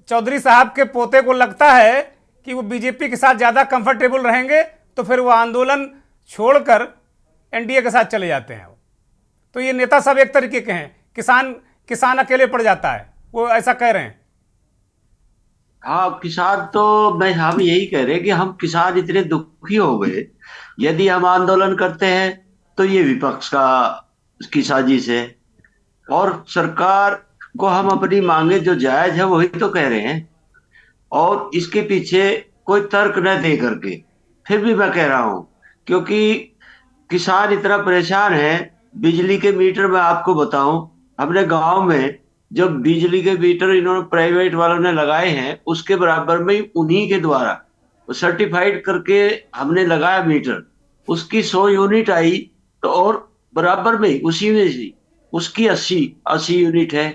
चौधरी साहब के पोते को लगता है कि वो बीजेपी के साथ ज़्यादा कंफर्टेबल रहेंगे तो फिर वो आंदोलन छोड़कर एनडीए के साथ चले जाते हैं। तो ये नेता सब एक तरीके के हैं, किसान अकेले पड़ जाता है, वो ऐसा कह रहे हैं। हाँ, किसान तो हम यही कह रहे हैं कि हम किसान इतने दुखी हो गए, यदि हम आंदोलन करते हैं तो ये विपक्ष की साजिश है, और सरकार को हम अपनी मांगे जो जायज है वही तो कह रहे हैं, और इसके पीछे कोई तर्क न दे करके। फिर भी मैं कह रहा हूं, क्योंकि किसान इतना परेशान है। बिजली के मीटर में आपको बताऊं, हमने गांव में जो बिजली के मीटर इन्होंने प्राइवेट वालों ने लगाए हैं, उसके बराबर में उन्हीं के द्वारा सर्टिफाइड करके हमने लगाया मीटर, उसकी 100 यूनिट आई, तो और बराबर में उसी में से उसकी 80 यूनिट है।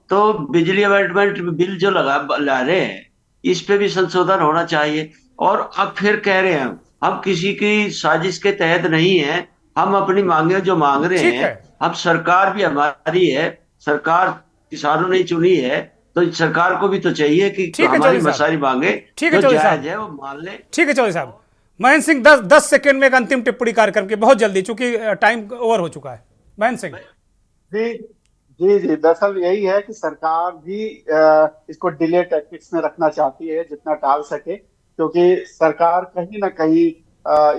तो बिजली अमेंडमेंट बिल जो ला रहे हैं, इस पे भी संशोधन होना चाहिए। और अब फिर कह रहे हैं हम किसी की साजिश के तहत नहीं है, हम अपनी मांगे जो मांग रहे हैं, हम सरकार भी हमारी है, सरकार किसानों ने चुनी है, तो सरकार को भी तो चाहिए कि हमारी सारी मांगे जो जायज है वो मान ले। ठीक है चौधरी साहब। महेंद्र सिंह, 10 सेकंड में एक अंतिम टिप्पणी कार्यक्रम की, बहुत जल्दी, चूंकि टाइम ओवर हो चुका है। महेंद्र सिंह जी, दरअसल यही है कि सरकार भी इसको डिले टैक्टिक्स में रखना चाहती है जितना टाल सके, क्योंकि सरकार कहीं ना कहीं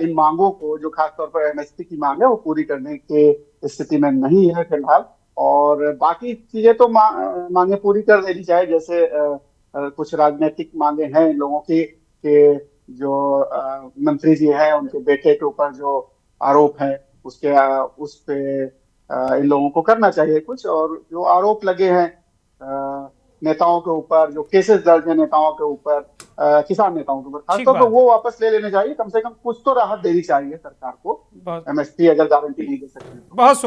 इन मांगों को, जो खासतौर पर एमएसपी की मांग है, वो पूरी करने की स्थिति में नहीं है फिलहाल। और बाकी चीजें तो मांगे पूरी कर देनी चाहिए, जैसे कुछ राजनीतिक मांगे हैं इन लोगों की, कि जो मंत्री जी हैं उनके बेटे के ऊपर जो आरोप है उस पे इन लोगों को करना चाहिए कुछ, और जो आरोप लगे हैं नेताओं के ऊपर, जो केसेस दर्ज है नेताओं के ऊपर, किसान नेताओं के ऊपर खासतौर पर, वो वापस ले लेने चाहिए। कम से कम कुछ तो राहत देनी चाहिए सरकार को, एमएसपी अगर गारंटी नहीं दे सकती। बहुत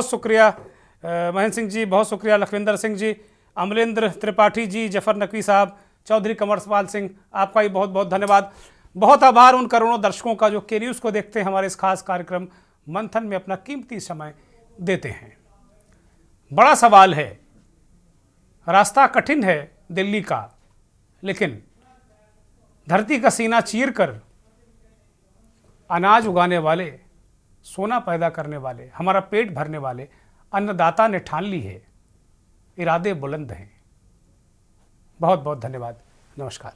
शुक्रिया महेंद्र सिंह जी, बहुत शुक्रिया लखविंदर सिंह जी, अमलेंद्र त्रिपाठी जी, जफर नकवी साहब, चौधरी कंवरपाल सिंह, आपका भी बहुत बहुत धन्यवाद। बहुत आभार उन करोड़ों दर्शकों का जो के न्यूज़ को देखते हैं, हमारे इस खास कार्यक्रम मंथन में अपना कीमती समय देते हैं। बड़ा सवाल है, रास्ता कठिन है दिल्ली का, लेकिन धरती का सीना चीरकर अनाज उगाने वाले, सोना पैदा करने वाले, हमारा पेट भरने वाले अन्नदाता ने ठान ली है, इरादे बुलंद हैं। बहुत बहुत धन्यवाद, नमस्कार।